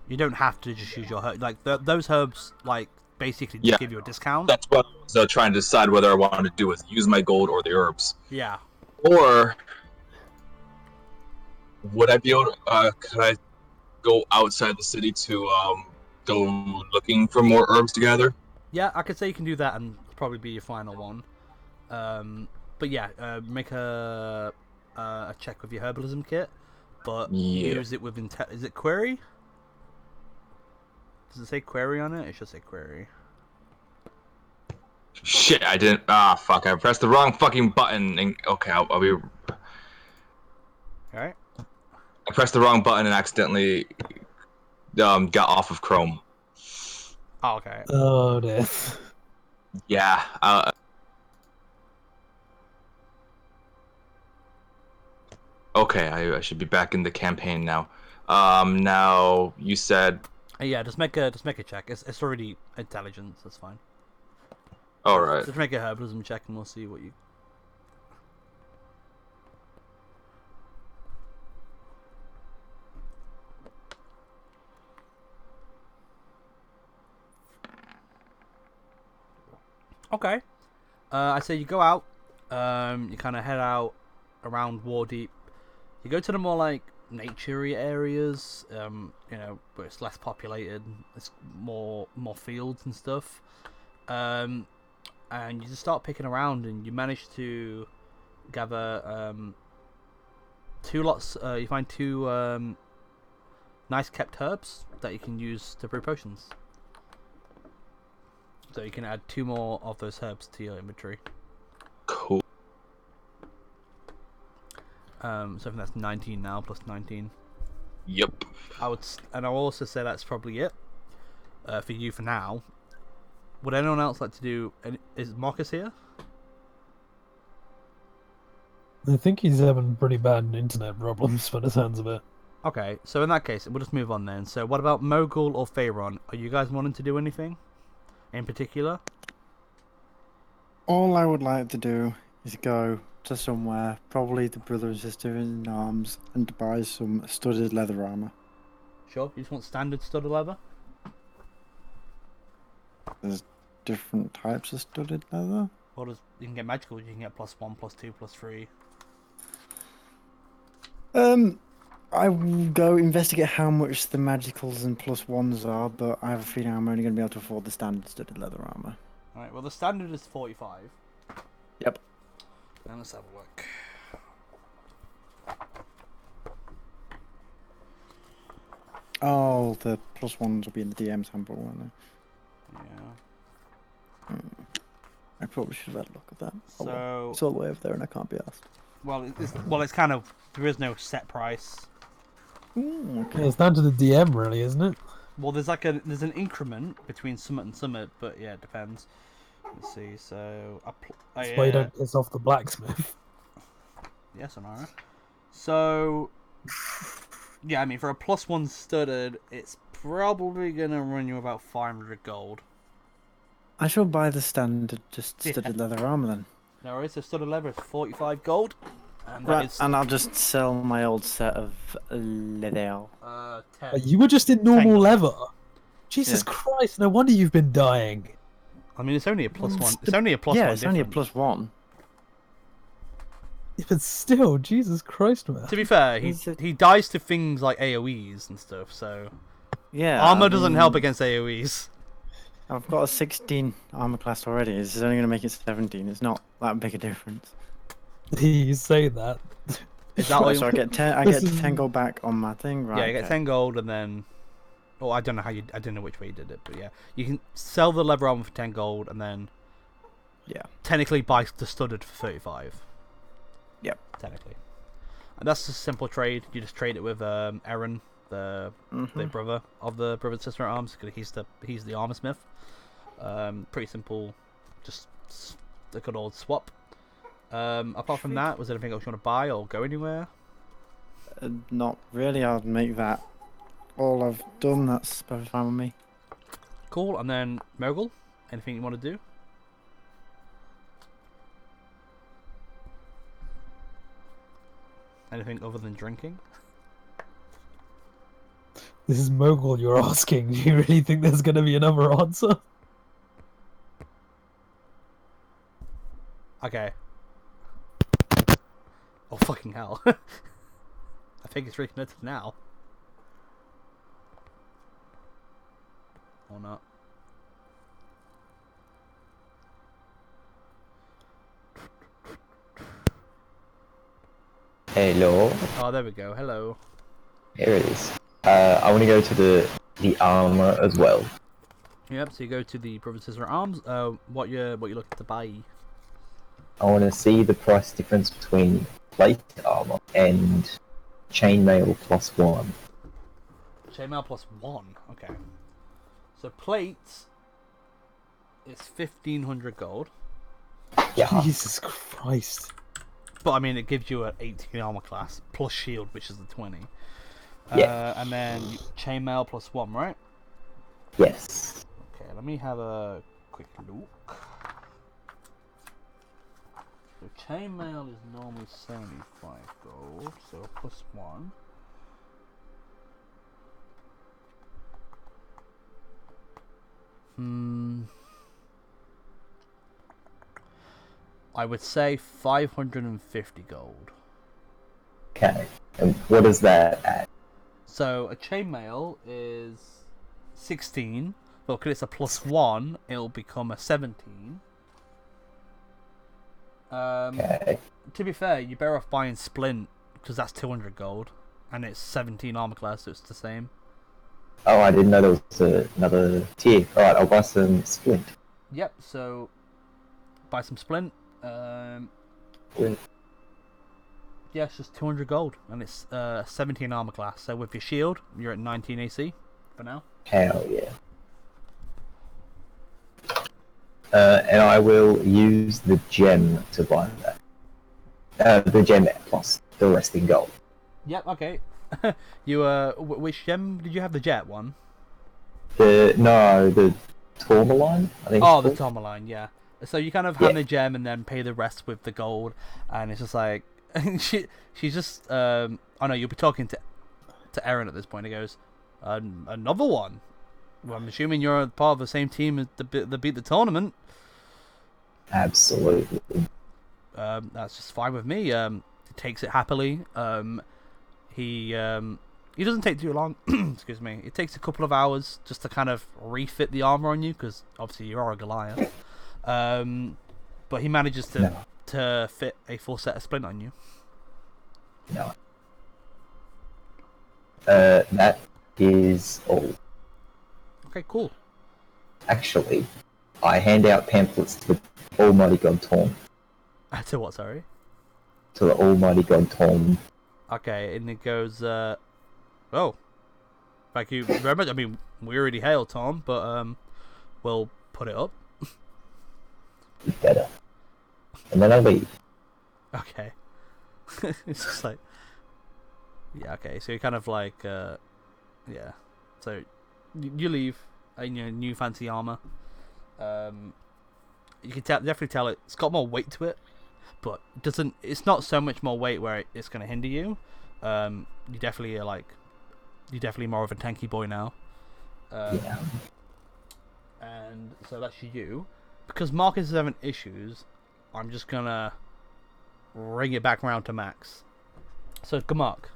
You don't have to just use your those herbs basically just give you a discount. That's what I was trying to decide whether I wanted to do with use my gold or the herbs. Yeah. Or would I be able to, could I go outside the city to go looking for more herbs to gather? Yeah, I could say you can do that and probably be your final one. But yeah, make a check with your herbalism kit. but Yeah. use it with Is it query? Does it say query on it? It should say query. Shit, I didn't. Ah, fuck! I pressed the wrong fucking button. And okay, I'll be. Alright. I pressed the wrong button and accidentally got off of Chrome. Oh, okay. Oh, dear. Yeah. Okay, I should be back in the campaign now. Now you said. Yeah, just make a check. It's already intelligence. That's fine. All right. Just make a herbalism check, and we'll see what you. Okay. I say you go out. You kind of head out around Wardeep. You go to the more like naturey areas. You know, where it's less populated. It's more fields and stuff. And you just start picking around, and you manage to gather 2 lots. You find 2 nice kept herbs that you can use to brew potions. So you can add 2 more of those herbs to your inventory. Cool. So I think that's 19 now, plus 19. Yep. And I'll also say that's probably it for you for now. Would anyone else like to do? Is Marcus here? I think he's having pretty bad internet problems by the sounds of it. Okay, so in that case, we'll just move on then. So what about Mogul or Pharaon? Are you guys wanting to do anything in particular? All I would like to do is go to somewhere, probably the brother and sister in arms, and to buy some studded leather armor. Sure. You just want standard studded leather? There's different types of studded leather. Or you can get magical. You can get +1, +2, +3. I will go investigate how much the magicals and +1s are, but I have a feeling I'm only going to be able to afford the standard studded leather armor. Alright, well the standard is 45. Yep. Now let's have a look. Oh, the +1s will be in the DM's handbook, won't they? Yeah. I probably should have had a look at that. Oh, well. So, It's all the way over there and I can't be asked. it's kind of, there is no set price. Ooh, okay. Yeah, it's down to the DM, really, isn't it? Well, there's an increment between summit and summit, but yeah, it depends. Let's see. So That's why you don't piss off the blacksmith. Yes, I'm alright. So yeah, I mean for a +1 studded, it's probably gonna run you about 500 gold. I shall buy the standard, just Yeah. studded leather armor then. No worries. So studded leather is 45 gold. And Right, that is, and I'll just sell my old set of leather. 10. You were just in normal Tango. leather. Jesus Yeah. Christ, no wonder you've been dying. I mean, it's only a +1. It's only a +1. Yeah, it's only a difference. +1. But still, Jesus Christ, man. To be fair, he dies to things like AoEs and stuff, so Yeah. armor I doesn't mean, help against AoEs. I've got a 16 armor class already. This is only going to make it 17. It's not that big a difference. You say that. Is that what So I you... get 10. I This get is- 10 gold back on my thing, right? Yeah, you get okay. 10 gold and then... Oh, I don't know I don't know which way you did it, but yeah. You can sell the leather armor for 10 gold and then Yeah. technically buy the studded for 35. Yep. Technically. And that's a simple trade. You just trade it with Aaron, the brother of the brother and sister at arms, because he's the armor smith. Pretty simple, just a good old swap. Apart from that, was there anything else you want to buy or go anywhere? Not really. I'll make that all I've done. That's perfectly fine with me. Cool. And then Mogul, anything you want to do? Anything other than drinking? This is Mogul you're asking. Do you really think there's going to be another answer? Okay. Oh fucking hell. I think it's reconnected now. Or not. Hello. Oh, there we go. Hello. Here it is. I want to go to the armor as well. Yep. So you go to the Brother Sister Arms. What you're looking to buy? I want to see the price difference between plate armor and chainmail +1. Chainmail +1. Okay. So plates is 1,500 gold. Yeah. Jesus Christ. But I mean, it gives you an 18 armor class plus shield, which is the 20. Yeah. And then chainmail +1, right? Yes. Okay, let me have a quick look. So chainmail is normally 75 gold, so +1. I would say 550 gold. Okay. And what is that at? So a chainmail is 16, but because it's a +1, it'll become a 17. Okay. To be fair, you're better off buying Splint, because that's 200 gold, and it's 17 armor class, so it's the same. Oh, I didn't know there was another tier. Alright, I'll buy some splint. Yep, so buy some Splint. Splint. Yeah, it's just 200 gold, and it's 17 armor class, so with your shield, you're at 19 AC for now. Hell yeah. And I will use the gem to buy that. The gem plus the rest in gold. Yep, okay. You, which gem did you have? The jet one? The tourmaline, I think. Oh, it's the called. tourmaline, yeah. So you kind of hand Yeah. the gem and then pay the rest with the gold, and it's just like she's just oh no, you'll be talking to Aaron at this point. He goes, another one. Well, I'm assuming you're part of the same team as that beat the tournament. Absolutely. That's just fine with me. He takes it happily. He doesn't take too long. Excuse me. It takes a couple of hours just to kind of refit the armor on you, because obviously you are a Goliath. But he manages to fit a full set of Splint on you. No. That is all. Okay, cool. Actually, I hand out pamphlets to the Almighty God Tom. To what? Sorry. To the Almighty God Tom. Okay, and it goes. Oh, thank you very much. I mean, we already hailed Tom, but we'll put it up. Better. And then I'll leave. Okay. It's just like, yeah, okay. So you're kind of like, yeah. So you leave in your new fancy armor. You can definitely tell it's got more weight to it, but doesn't. It's not so much more weight where it's going to hinder you. You definitely are like, you're definitely more of a tanky boy now. Yeah. And so that's you. Because Marcus is having issues, I'm just gonna bring it back around to Max. So Gamark,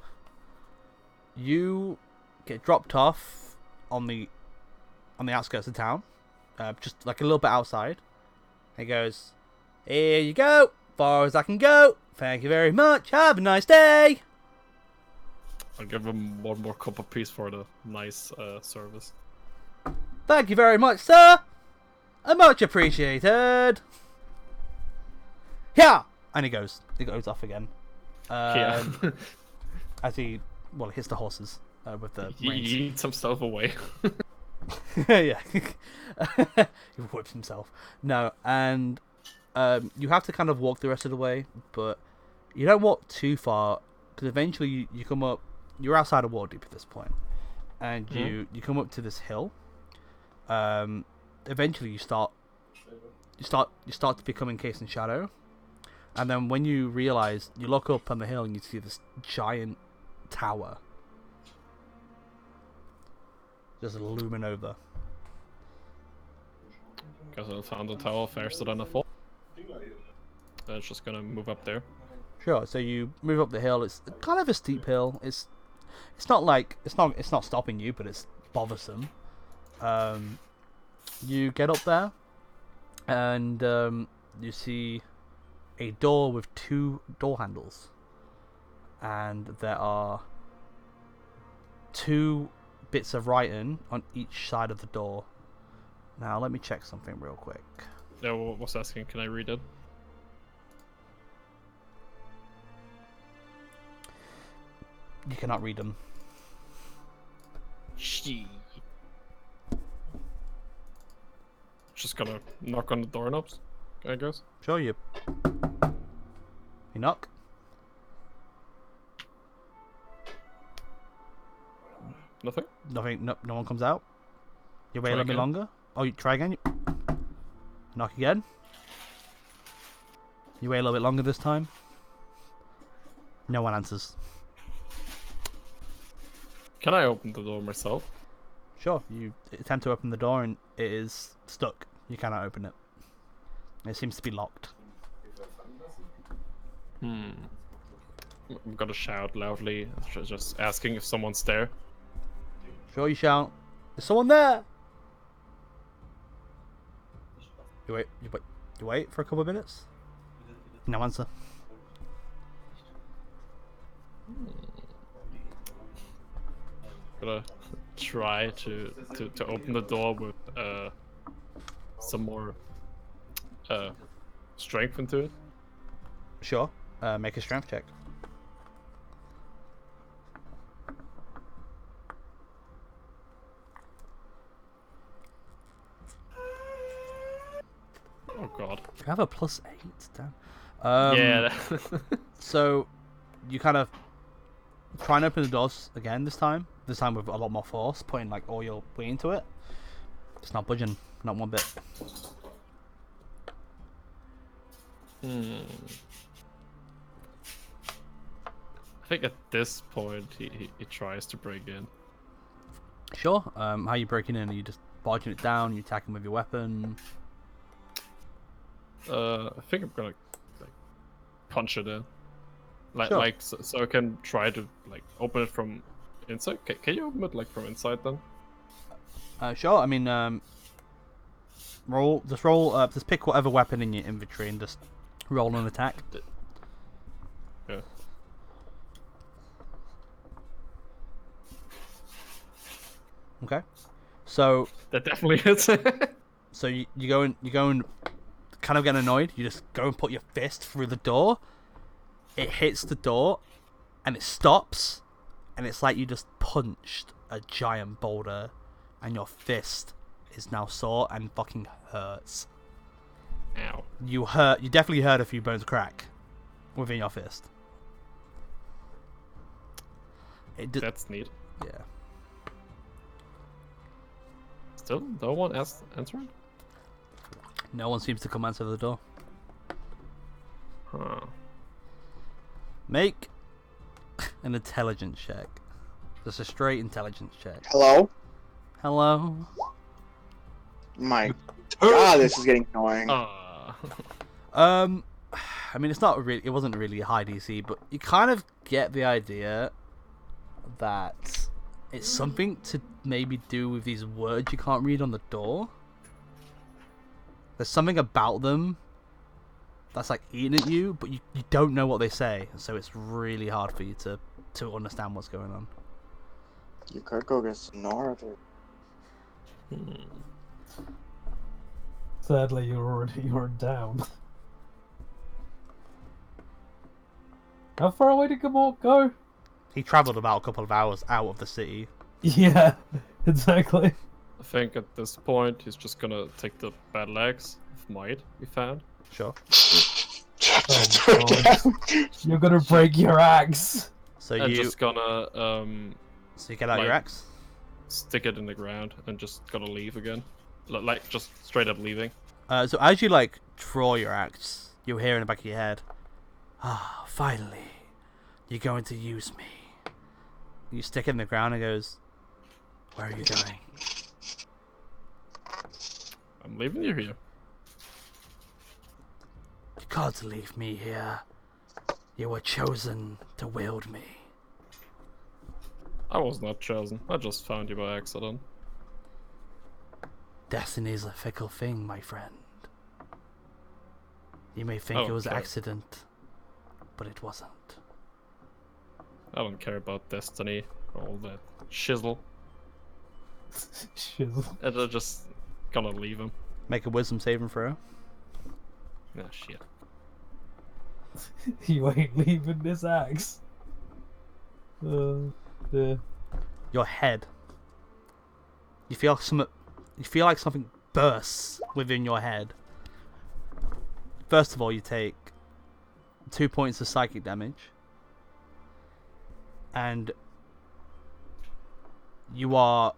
you get dropped off on the outskirts of town, just like a little bit outside. He goes, "Here you go, far as I can go. Thank you very much. Have a nice day." I'll give him one more cup of peace for the nice service. Thank you very much, sir. Much appreciated. Yeah, and he goes off again. Yeah. As he hits the horses with the He reins. eats himself away. Yeah, he whips himself. No, and you have to kind of walk the rest of the way, but you don't walk too far because eventually you come up. You're outside of Waterdeep at this point, and you come up to this hill. Eventually you start to become encased in shadow, and then when you realize, you look up on the hill and you see this giant tower just looming over. Guess I'll found the tower faster than I thought. It's just gonna move up there. Sure. So you move up the hill. It's kind of a steep hill. It's not stopping you, but it's bothersome. You get up there, and you see a door with 2 door handles, and there are 2 bits of writing on each side of the door. Now let me check something real quick. Yeah, was asking, can I read it? You cannot read them. She. Just gonna knock on the doorknobs, I guess. Sure, you knock. Nothing? Nothing. No one comes out. You wait a Try little bit again. longer. Oh, you try again. Knock again. You wait a little bit longer this time. No one answers. Can I open the door myself? Sure, you attempt to open the door and it is stuck. You cannot open it. It seems to be locked. I'm gonna shout loudly, just asking if someone's there. Sure, you shout. There's someone there. You wait for a couple of minutes. No answer. Gonna try to open the door with some more strength into it. Sure. Make a strength check. Oh god. You have a +8. Damn. Yeah. So you kind of try and open the doors again this time. This time with a lot more force, putting like all your weight into it. It's not budging, not one bit. I think at this point he tries to break in. Sure. How you breaking in? Are you just barging it down? You attacking with your weapon? I think I'm gonna like punch it in, like Sure. so I can try to like open it from inside. Can you open it like from inside then? Sure. I mean, just pick whatever weapon in your inventory and just roll an attack. Yeah. Okay. So That definitely is. So you go and kind of get annoyed. You just go and put your fist through the door. It hits the door, and it stops, and it's like you just punched a giant boulder, and your fist is now sore and fucking hurts. Ow. You definitely heard a few bones crack within your fist. That's neat. Yeah. Still, no one answering? No one seems to come answer the door. Huh. Make an intelligence check. Just a straight intelligence check. Hello? Hello. My god, this is getting annoying. I mean, it wasn't really a high DC, but you kind of get the idea that it's something to maybe do with these words you can't read on the door. There's something about them that's like eating at you, but you don't know what they say, so it's really hard for you to understand what's going on. You could go get some Northern. Sadly, you're down. How far away did Gamort go? He travelled about a couple of hours out of the city. Yeah, exactly. I think at this point he's just gonna take the battle axe of might we found. Sure. Oh, God. You're gonna break your axe. So And you just gonna so you get out your like- axe. stick it in the ground and just gonna leave again. Like just straight up leaving. So as you like draw your axe, you hear in the back of your head, "Ah, finally, you're going to use me." You stick it in the ground and goes, "Where are you going?" I'm leaving you here. You can't leave me here. You were chosen to wield me. I was not chosen. I just found you by accident. Destiny's a fickle thing, my friend. You may think it was Okay. accident, but it wasn't. I don't care about destiny all that shizzle, Shizzle. and I'm just gonna leave him. Make a wisdom saving throw. Ah, shit. You ain't leaving this axe. The Your head. You feel like something bursts within your head. First of all, you take 2 points of psychic damage. And you are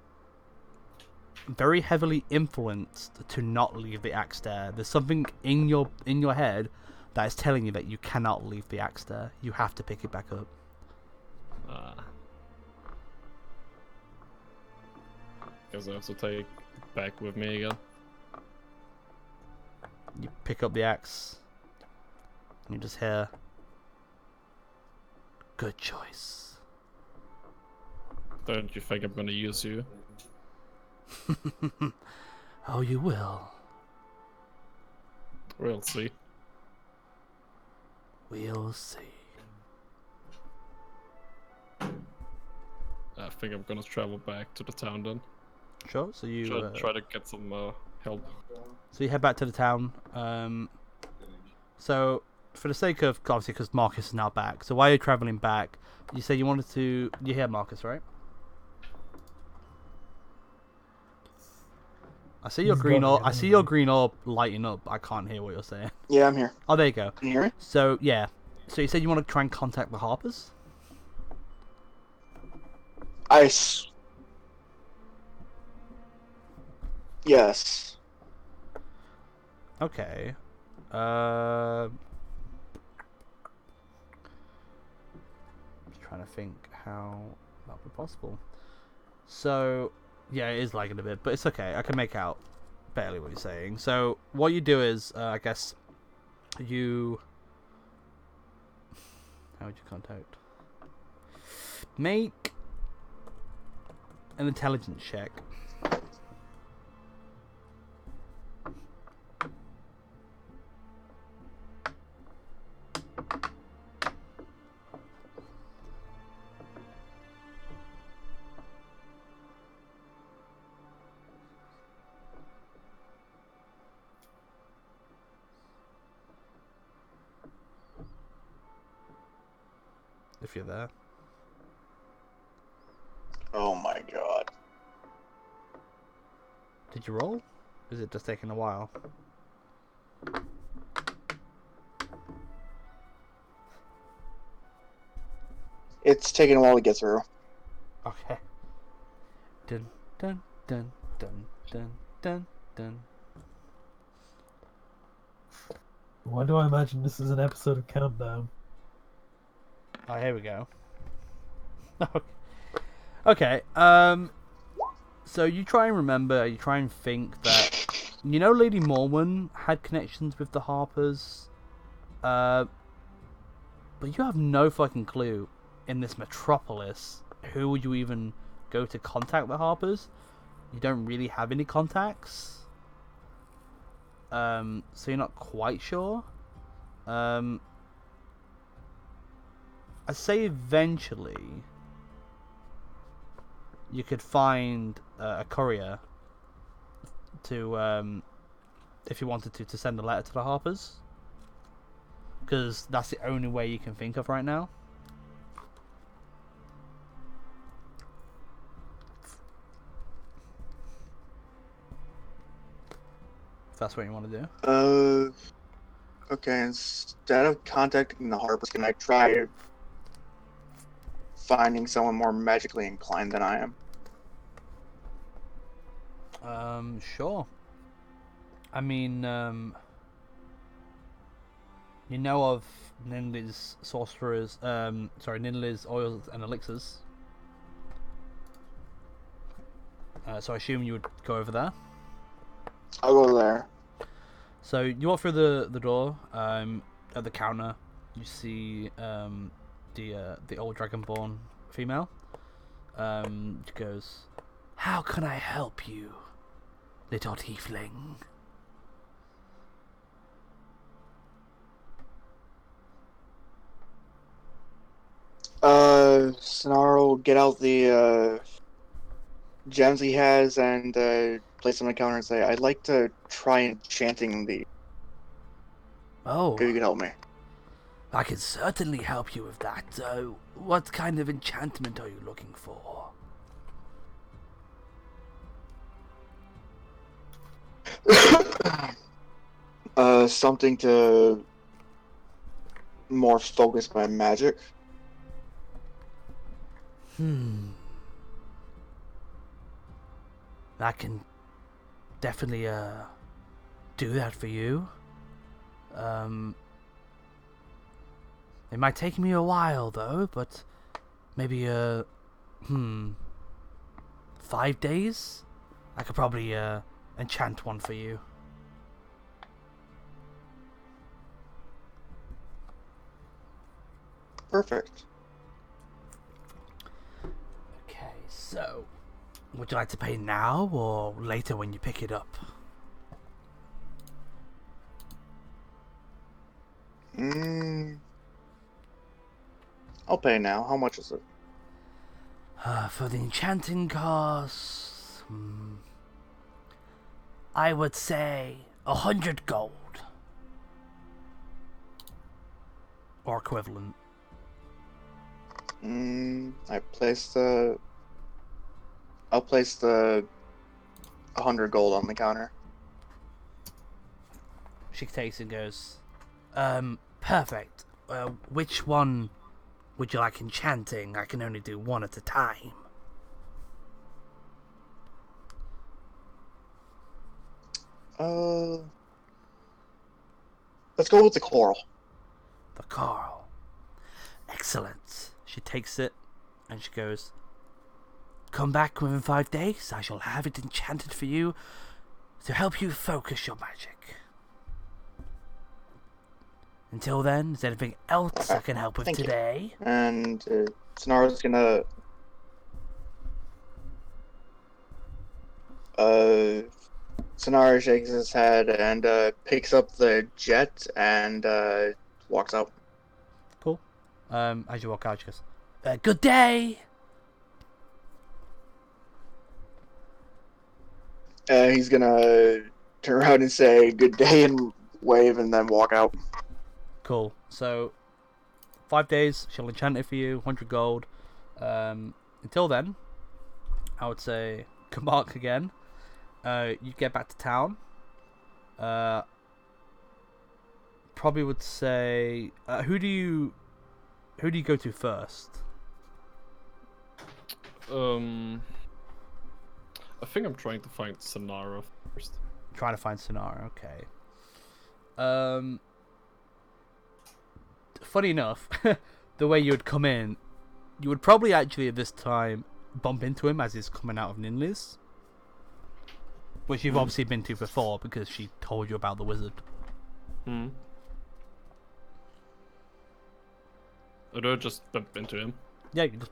very heavily influenced to not leave the axe there. There's something in your head that is telling you that you cannot leave the axe there. You have to pick it back up. Guess I have to take it back with me again. You pick up the axe. And you just hear, "Good choice." Don't you think I'm gonna use you? Oh, you will. We'll see. We'll see. I think I'm gonna travel back to the town then. Sure. So you Try to get some help. So you head back to the town. So for the sake of, obviously, because Marcus is now back. So while you're traveling back, you say you wanted to. You hear Marcus, right? I see your He's green got orb. me, I I see don't your know. green orb lighting up. I can't hear what you're saying. Yeah, I'm here. Oh, there you go. Can you hear me? So yeah. So you said you want to try and contact the Harpers. Yes. Okay. Just trying to think how that would be possible. So, yeah, it is lagging a bit, but it's okay. I can make out barely what you're saying. So, what you do is, I guess, you... How would you contact? Make an intelligence check. If you're there. Oh my god. Did you roll? Is it just taking a while? It's taking a while to get through. Okay. Dun dun dun dun dun dun dun. Why do I imagine this is an episode of Countdown? Oh, here we go. Okay. So you try and remember. You try and think that Lady Morwen had connections with the Harpers. But you have no fucking clue in this metropolis who would you even go to contact the Harpers. You don't really have any contacts. So you're not quite sure. I'd say eventually you could find a courier to, if you wanted to send a letter to the Harpers. Because that's the only way you can think of right now. If that's what you want to do. Okay, instead of contacting the Harpers, can I try finding someone more magically inclined than I am? Sure. I mean, you know of Ninli's sorcerers, Ninli's oils and elixirs. So I assume you would go over there. I'll go there. So you walk through the door. At the counter, you see the old dragonborn female. She goes, "How can I help you, little tiefling?" Sonaro will get out the gems he has and place them on the counter and say, "I'd like to try enchanting the. Oh, If you could help me." I can certainly help you with that. What kind of enchantment are you looking for? Something to more focus my magic. I can definitely do that for you. It might take me a while though, but maybe 5 days? I could probably enchant one for you. Perfect. Okay, so would you like to pay now or later when you pick it up? I'll pay now. How much is it? For the enchanting cost, I would say 100 gold. Or equivalent. I'll place the 100 gold on the counter. She takes it and goes, perfect. Which one would you like enchanting? I can only do one at a time. Let's go with the coral. The coral. Excellent. She takes it and she goes, come back within 5 days. I shall have it enchanted for you to help you focus your magic. Until then, is there anything else I can help with Thank you. today? And Sonaro's gonna Sonara shakes his head and picks up the jet and walks out. Cool. As you walk out, she goes, good day! He's gonna turn around and say good day and wave and then walk out. Cool. So, 5 days, she'll enchant it for you, 100 gold. Until then, I would say, good mark again. You get back to town. Probably would say, who do you go to first? I think I'm trying to find Sonara first. Trying to find Sonara, okay. Funny enough, the way you would come in, you would probably actually at this time bump into him as he's coming out of Ninli's. Which you've obviously been to before because she told you about the wizard. Or do I just bump into him? Yeah, you just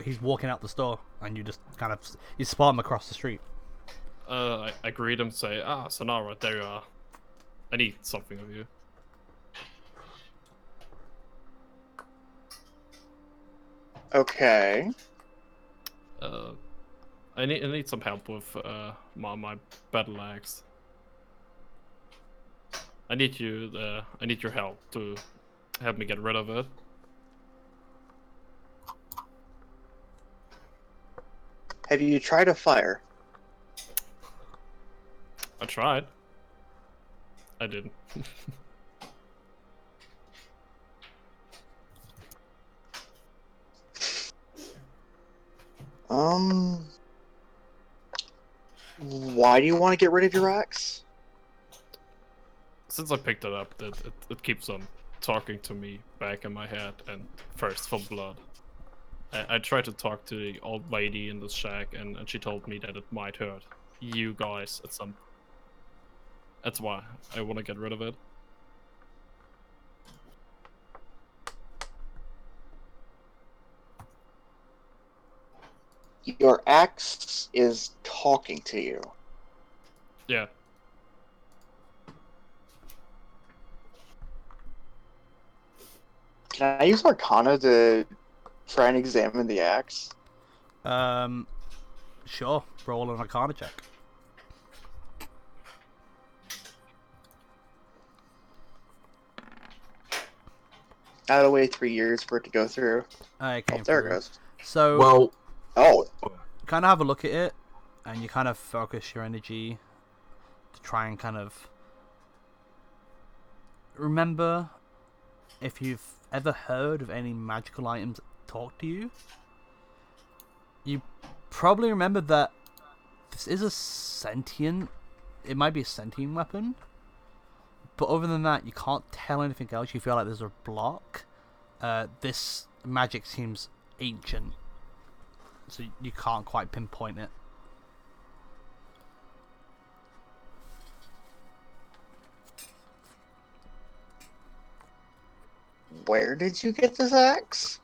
he's walking out the store and you just kind of you spot him across the street. I greet him and say, Sonara, there you are. I need something of you. Okay. I need some help with my battle axe. I need your help to help me get rid of it. Have you tried a fire? I tried. I didn't. Why do you want to get rid of your axe? Since I picked it up, it keeps on talking to me back in my head and thirst for blood. I tried to talk to the old lady in the shack, and she told me that it might hurt you guys at some. That's why I want to get rid of it. Your axe is talking to you. Yeah. Can I use Arcana to try and examine the axe? Sure. Roll an Arcana check. I had to wait 3 years for it to go through. It came There it through. goes. So, Well, Oh, kind of have a look at it, and you kind of focus your energy to try and kind of remember if you've ever heard of any magical items that talk to you. You probably remember that this is a sentient. It might be a sentient weapon, but other than that, you can't tell anything else. You feel like there's a block. This magic seems ancient, so you can't quite pinpoint it. where did you get this axe?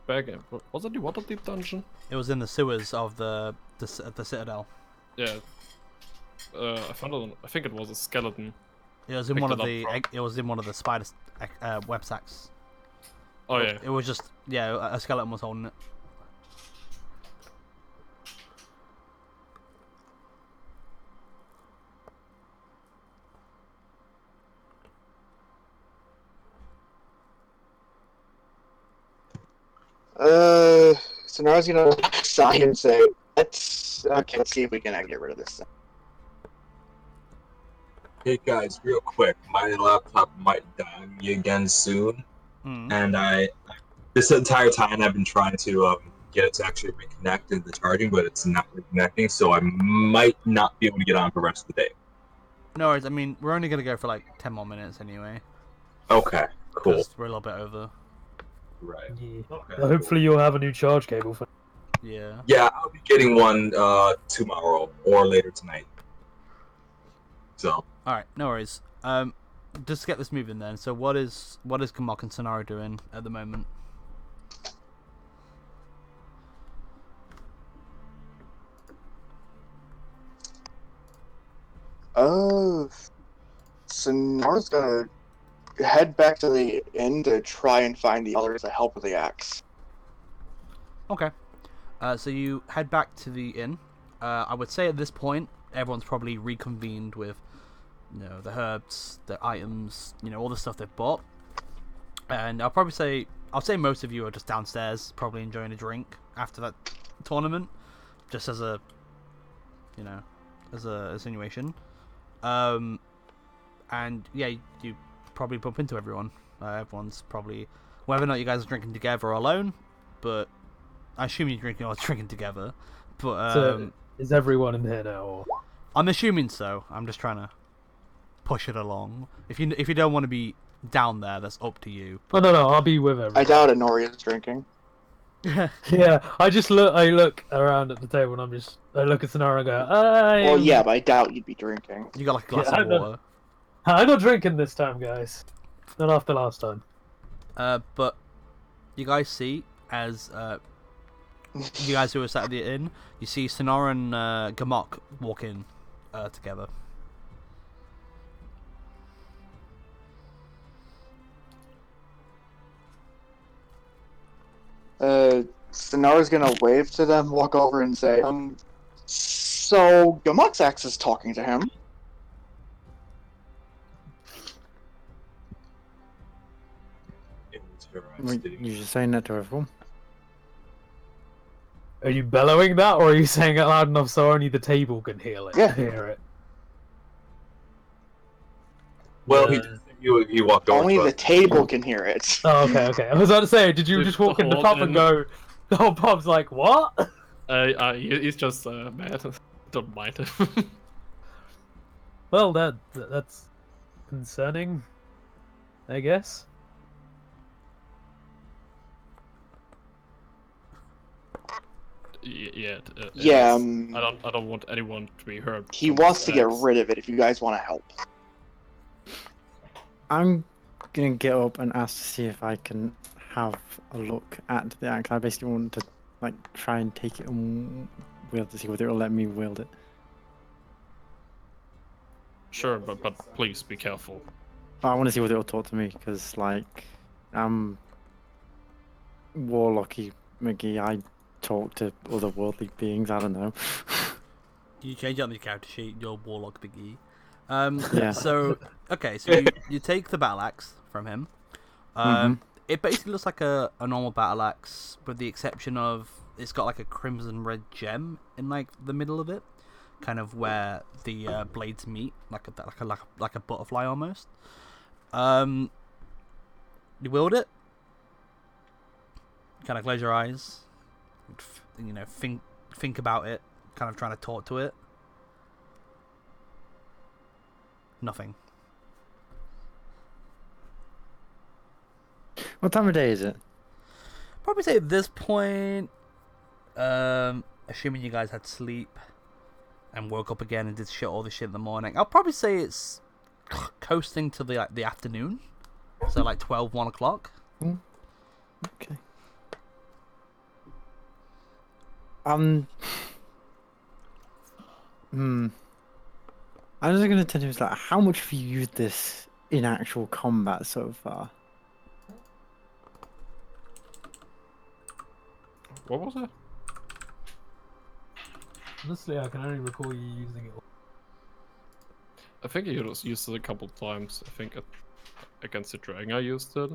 Back in, was it the Waterdeep dungeon? It was in the sewers of the citadel. Yeah. I found it. I think it was a skeleton. It was in Picked one of it up the. from- It was in one of the spider web sacks. Oh yeah. It was just a skeleton was holding it. So now I was gonna sigh and say, let's see if we can get rid of this thing. hey guys, real quick, my laptop might die on me again soon, Mm. and this entire time I've been trying to get it to actually reconnect in the charging, but it's not reconnecting, so I might not be able to get on for the rest of the day. No worries. I mean, we're only gonna go for like 10 more minutes anyway. Okay, cool. 'Cause we're a little bit over. Right. Yeah. Okay. Hopefully you'll have a new charge cable for. Yeah. Yeah, I'll be getting one tomorrow or later tonight. So. All right. No worries. Just to get this moving then. So what is Gamok and Sonara doing at the moment? So Nara's gonna head back to the inn to try and find the others to help with the axe. Okay. So you head back to the inn. I would say at this point, everyone's probably reconvened with, the herbs, the items, all the stuff they've bought. And I'll say most of you are just downstairs, probably enjoying a drink after that tournament, just as a, as a insinuation. And yeah, you probably bump into everyone. Everyone's probably, whether or not you guys are drinking together or alone, but I assume you're drinking together. But So, is everyone in here now? Or... I'm assuming so. I'm just trying to push it along. If you don't want to be down there, that's up to you. Oh no, I'll be with everyone. I doubt Noria's drinking. Yeah, I look around at the table and I look at Sonara and go, Well, yeah, but I doubt you'd be drinking. You got like a glass Yeah, of water. I'm not drinking this time, guys. Not after last time. But you guys see as you guys who are sat at the inn, you see Sonara and Gamok walk in together. Sonara's gonna wave to them, walk over and say, so Gamuk's axe is talking to him. You're just saying that to everyone. Are you bellowing that, or are you saying it loud enough so only the table can hear it? Yeah. Hear it. Well, Yeah. he walked over. Only to the us. table can hear it. Oh, okay. I was about to say, did you Did just walk the in the whole pub and inn- go? Oh, Bob's like, what? He's just mad. Don't mind him. Well, that's concerning, I guess. Yeah. Yeah, I don't want anyone to be hurt. he from wants this to get axe. rid of it if you guys want to help. I'm gonna get up and ask to see if I can have a look at the axe. I basically want to try and take it and wield to see whether it'll let me wield it. Sure, but please be careful. I want to see whether it'll talk to me because warlocky McGee. I talk to otherworldly beings. I don't know. You change it on your character sheet. You're Warlock Biggie. Yeah. So okay, so you take the battle axe from him. Mhm. It basically looks like a normal battle axe, with the exception of it's got like a crimson red gem in like the middle of it, kind of where the blades meet, like a butterfly almost. You wield it. Kind of close your eyes. You know, think about it. Kind of trying to talk to it. Nothing. What time of day is it? Probably say at this point, assuming you guys had sleep and woke up again and did all the shit in the morning, I'll probably say it's coasting to the afternoon. So like 12, 1 o'clock. Okay. I was going to tell you, like, how much have you used this in actual combat so far? What was that? Honestly, I can only recall you using it. I think I used it a couple times. I think against the dragon I used it.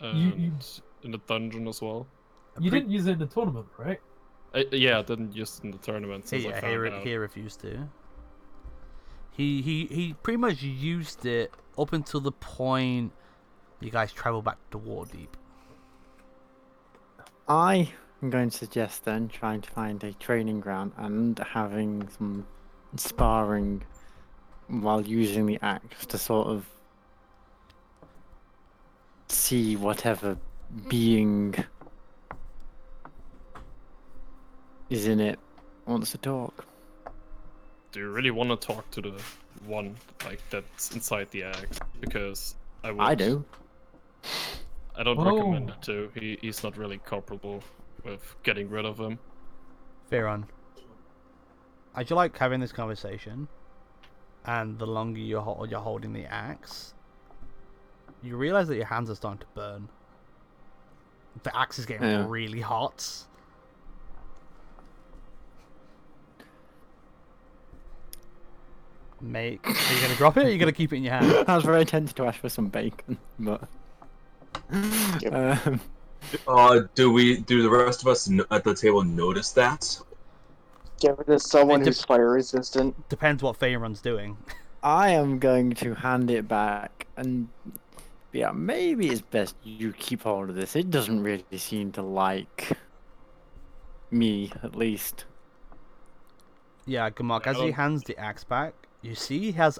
And in the dungeon as well. You didn't use it in the tournament, right? Yeah, I didn't use it in the tournament since I found out. He refused to. He pretty much used it up until the point you guys travel back to Waterdeep. I am going to suggest then trying to find a training ground and having some sparring while using the axe to sort of see whatever being is in it wants to talk. Do you really want to talk to the one like that's inside the axe? Because I do. I don't recommend it to. He's not really comfortable with getting rid of him. Fearon, as you like having this conversation, and the longer you're holding the axe, you realize that your hands are starting to burn. The axe is getting really hot. Mate, are you gonna drop it? Or are you gonna keep it in your hand? I was very tempted to ask for some bacon, but Yep. Do the rest of us at the table notice that? Give it to someone who's fire resistant. Depends what Fearon's doing. I am going to hand it back, and yeah, maybe it's best you keep hold of this. It doesn't really seem to like me, at least. Yeah, Gamark, as he hands the axe back, you see he has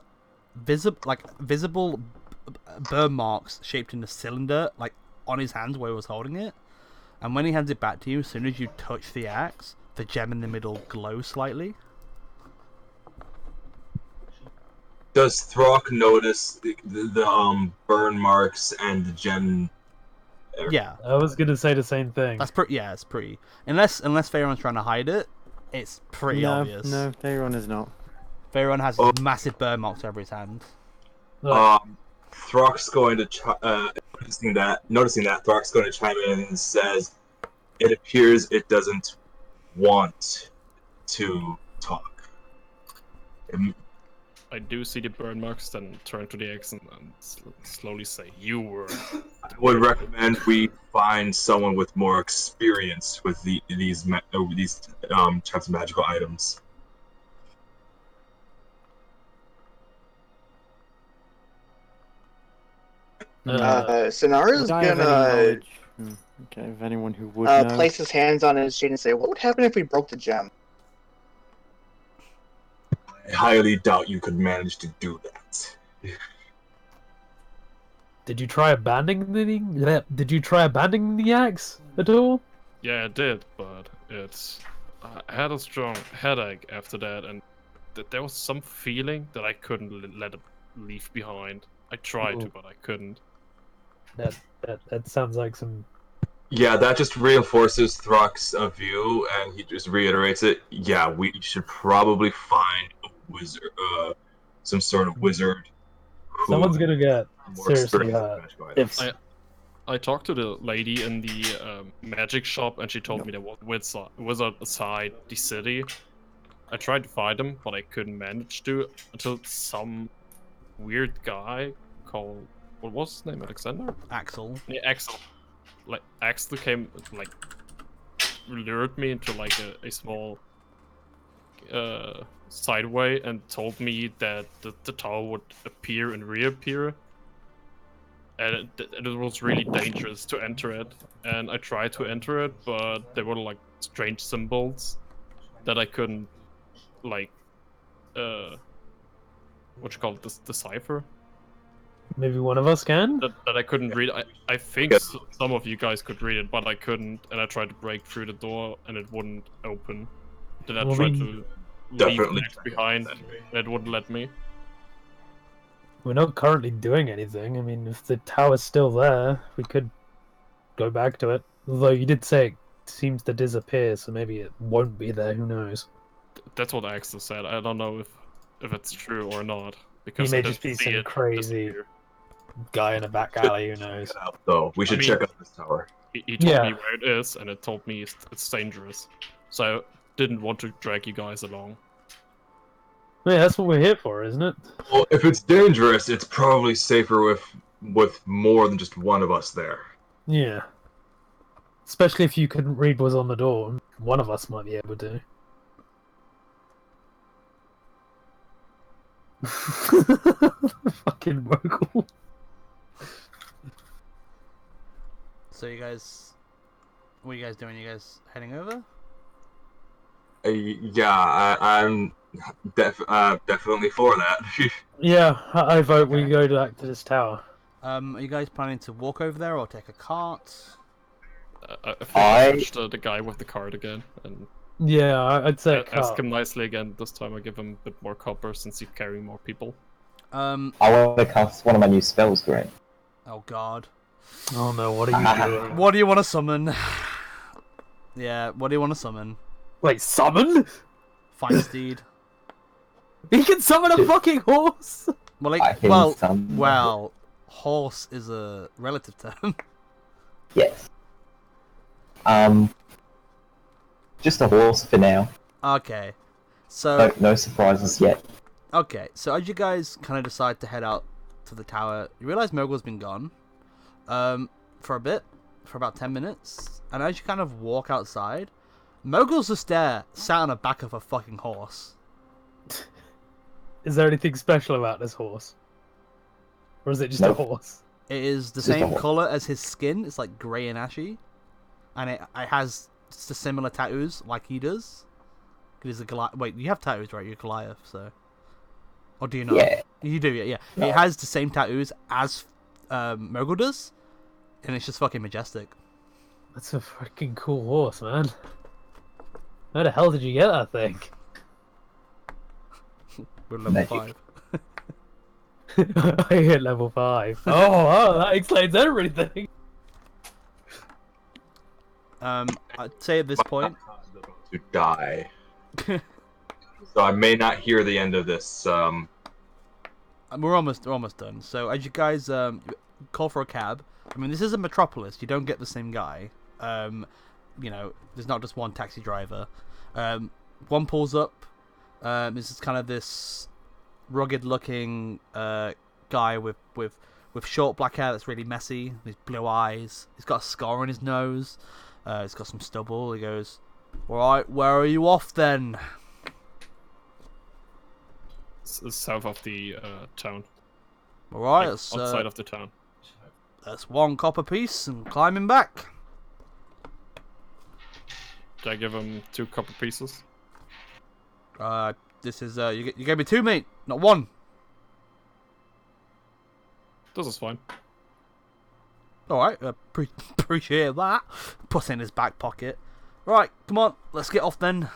visible burn marks shaped in a cylinder, like on his hands where he was holding it. And when he hands it back to you, as soon as you touch the axe, the gem in the middle glows slightly. Does Throck notice the burn marks and the gem? Yeah, I was gonna say the same thing. that's pretty. Yeah, it's pretty. Unless Fearon's trying to hide it, it's pretty obvious. No, Theron is not. Fearon has massive burn marks over his hand. Throck's going to noticing that Throck's going to chime in and says, "It appears it doesn't want to talk." I do see the burn marks, then turn to the axe and slowly say, "You were." I would recommend we find someone with more experience with these types of magical items. Sonara's Would I have any gonna knowledge? Okay, of anyone who would know. place his hands on his shade and say, "What would happen if we broke the gem?" I highly doubt you could manage to do that. Did you try abandoning the axe at all? Yeah, I did, but I had a strong headache after that, and there was some feeling that I couldn't let it leave behind. I tried to, but I couldn't. That sounds like some. Yeah, that just reinforces Throck's view, and he just reiterates it. Yeah, we should probably find a wizard, some sort of wizard. Someone's gonna get more seriously experienced hurt. with magical items. I talked to the lady in the magic shop, and she told me there was wizard outside the city. I tried to find him, but I couldn't manage to until some weird guy called, what was his name? Alexander? Axel. Yeah, Axel. Like Axel came, like, lured me into like a small sideway and told me that the tower would appear and reappear, and it was really dangerous to enter it. And I tried to enter it, but there were like strange symbols that I couldn't, like, what you call it, decipher. Maybe one of us can. That I couldn't read. I think some of you guys could read it, but I couldn't, and I tried to break through the door and it wouldn't open. Then I Well, tried we- to leave Definitely Max behind, and it wouldn't let me. We're not currently doing anything. I mean, if the tower's still there, we could go back to it. Although you did say it seems to disappear, so maybe it won't be there. Who knows? That's what Axel said. I don't know if it's true or not, He because may I just didn't be see some it crazy disappear. guy in a back alley. Who knows? Check it out, though. We should mean- check out this tower. He told Yeah. me where it is, and it told me it's dangerous. So I didn't want to drag you guys along. Yeah, that's what we're here for, isn't it? Well, if it's dangerous, it's probably safer with more than just one of us there. Yeah. Especially if you couldn't read what's on the door. One of us might be able to. Fucking Mogul. So you guys, what are you guys doing? You guys heading over? Yeah, I'm definitely for that. Yeah, I vote we go back to this tower. Are you guys planning to walk over there or take a cart? I think I switched the guy with the card again, and Yeah, I'd say ask him nicely again. This time I give him a bit more copper since he's carrying more people. I want to cast one of my new spells, Grant. Oh God. Oh no, what are you doing? What do you want to summon? Yeah, what do you want to summon? Wait, summon? Feindsteed. He can summon a fucking horse! Well, I like, can well, summon- well, horse is a relative term. Yes. Just a horse for now. Okay, so No surprises yet. okay, so as you guys kind of decide to head out to the tower, you realize Mogul's been gone, for a bit, for about 10 minutes, and as you kind of walk outside, Mogul's just there, sat on the back of a fucking horse. Is there anything special about this horse? Or is it just Nope. a horse? It is the Just a same horse. color as his skin. It's like grey and ashy, and it has the similar tattoos like he does. He's a Goliath. Wait, you have tattoos, right? You're Goliath, so. Or do you not? Yeah. You do, yeah. No. It has the same tattoos as Mogul does, and it's just fucking majestic. That's a freaking cool horse, man. How the hell did you get that thing? We're level Magic. 5. I hit level 5. Oh, that explains everything. I'd say at this point, To die. So I may not hear the end of this. we're almost done. So as you guys call for a cab, I mean this is a metropolis. You don't get the same guy. You know, there's not just one taxi driver. One pulls up. This is kind of this rugged-looking guy with short black hair that's really messy. These blue eyes. He's got a scar on his nose. He's got some stubble. He goes, "All right, where are you off then?" It's south of the town. All right, Like, outside of the town. that's one copper piece and climbing back. Did I give him 2 copper pieces? This is you gave me 2, mate, not 1. This is fine. All right, appreciate that. Puts it in his back pocket. Right, come on, let's get off then.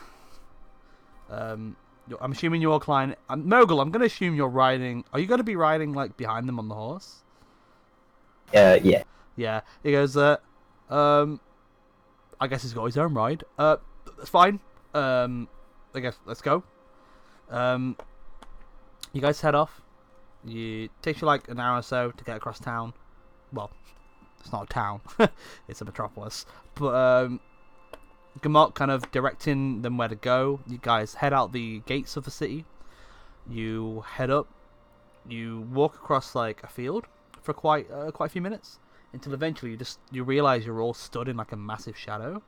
I'm assuming you're climbing. Mogul, I'm gonna assume you're riding. Are you gonna be riding like behind them on the horse? Yeah. Yeah. He goes, I guess he's got his own ride. That's fine. I guess let's go. You guys head off. It takes you like an hour or so to get across town. Well, It's not a town. It's a metropolis. But Gamot kind of directing them where to go. You guys head out the gates of the city. You head up. You walk across like a field for quite a few minutes until eventually you realize you're all stood in like a massive shadow,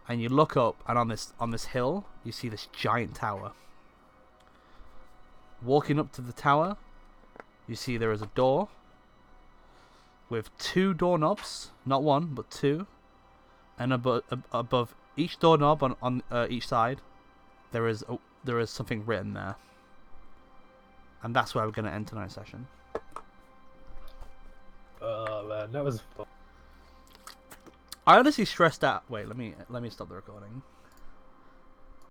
and you look up, and on this hill you see this giant tower. Walking up to the tower, you see there is a door with 2 doorknobs, not one but 2, and above each doorknob on each side there is something written there. And that's where we're going to end tonight's session. Oh man, that was fun. I honestly stressed out. Wait, let me stop the recording.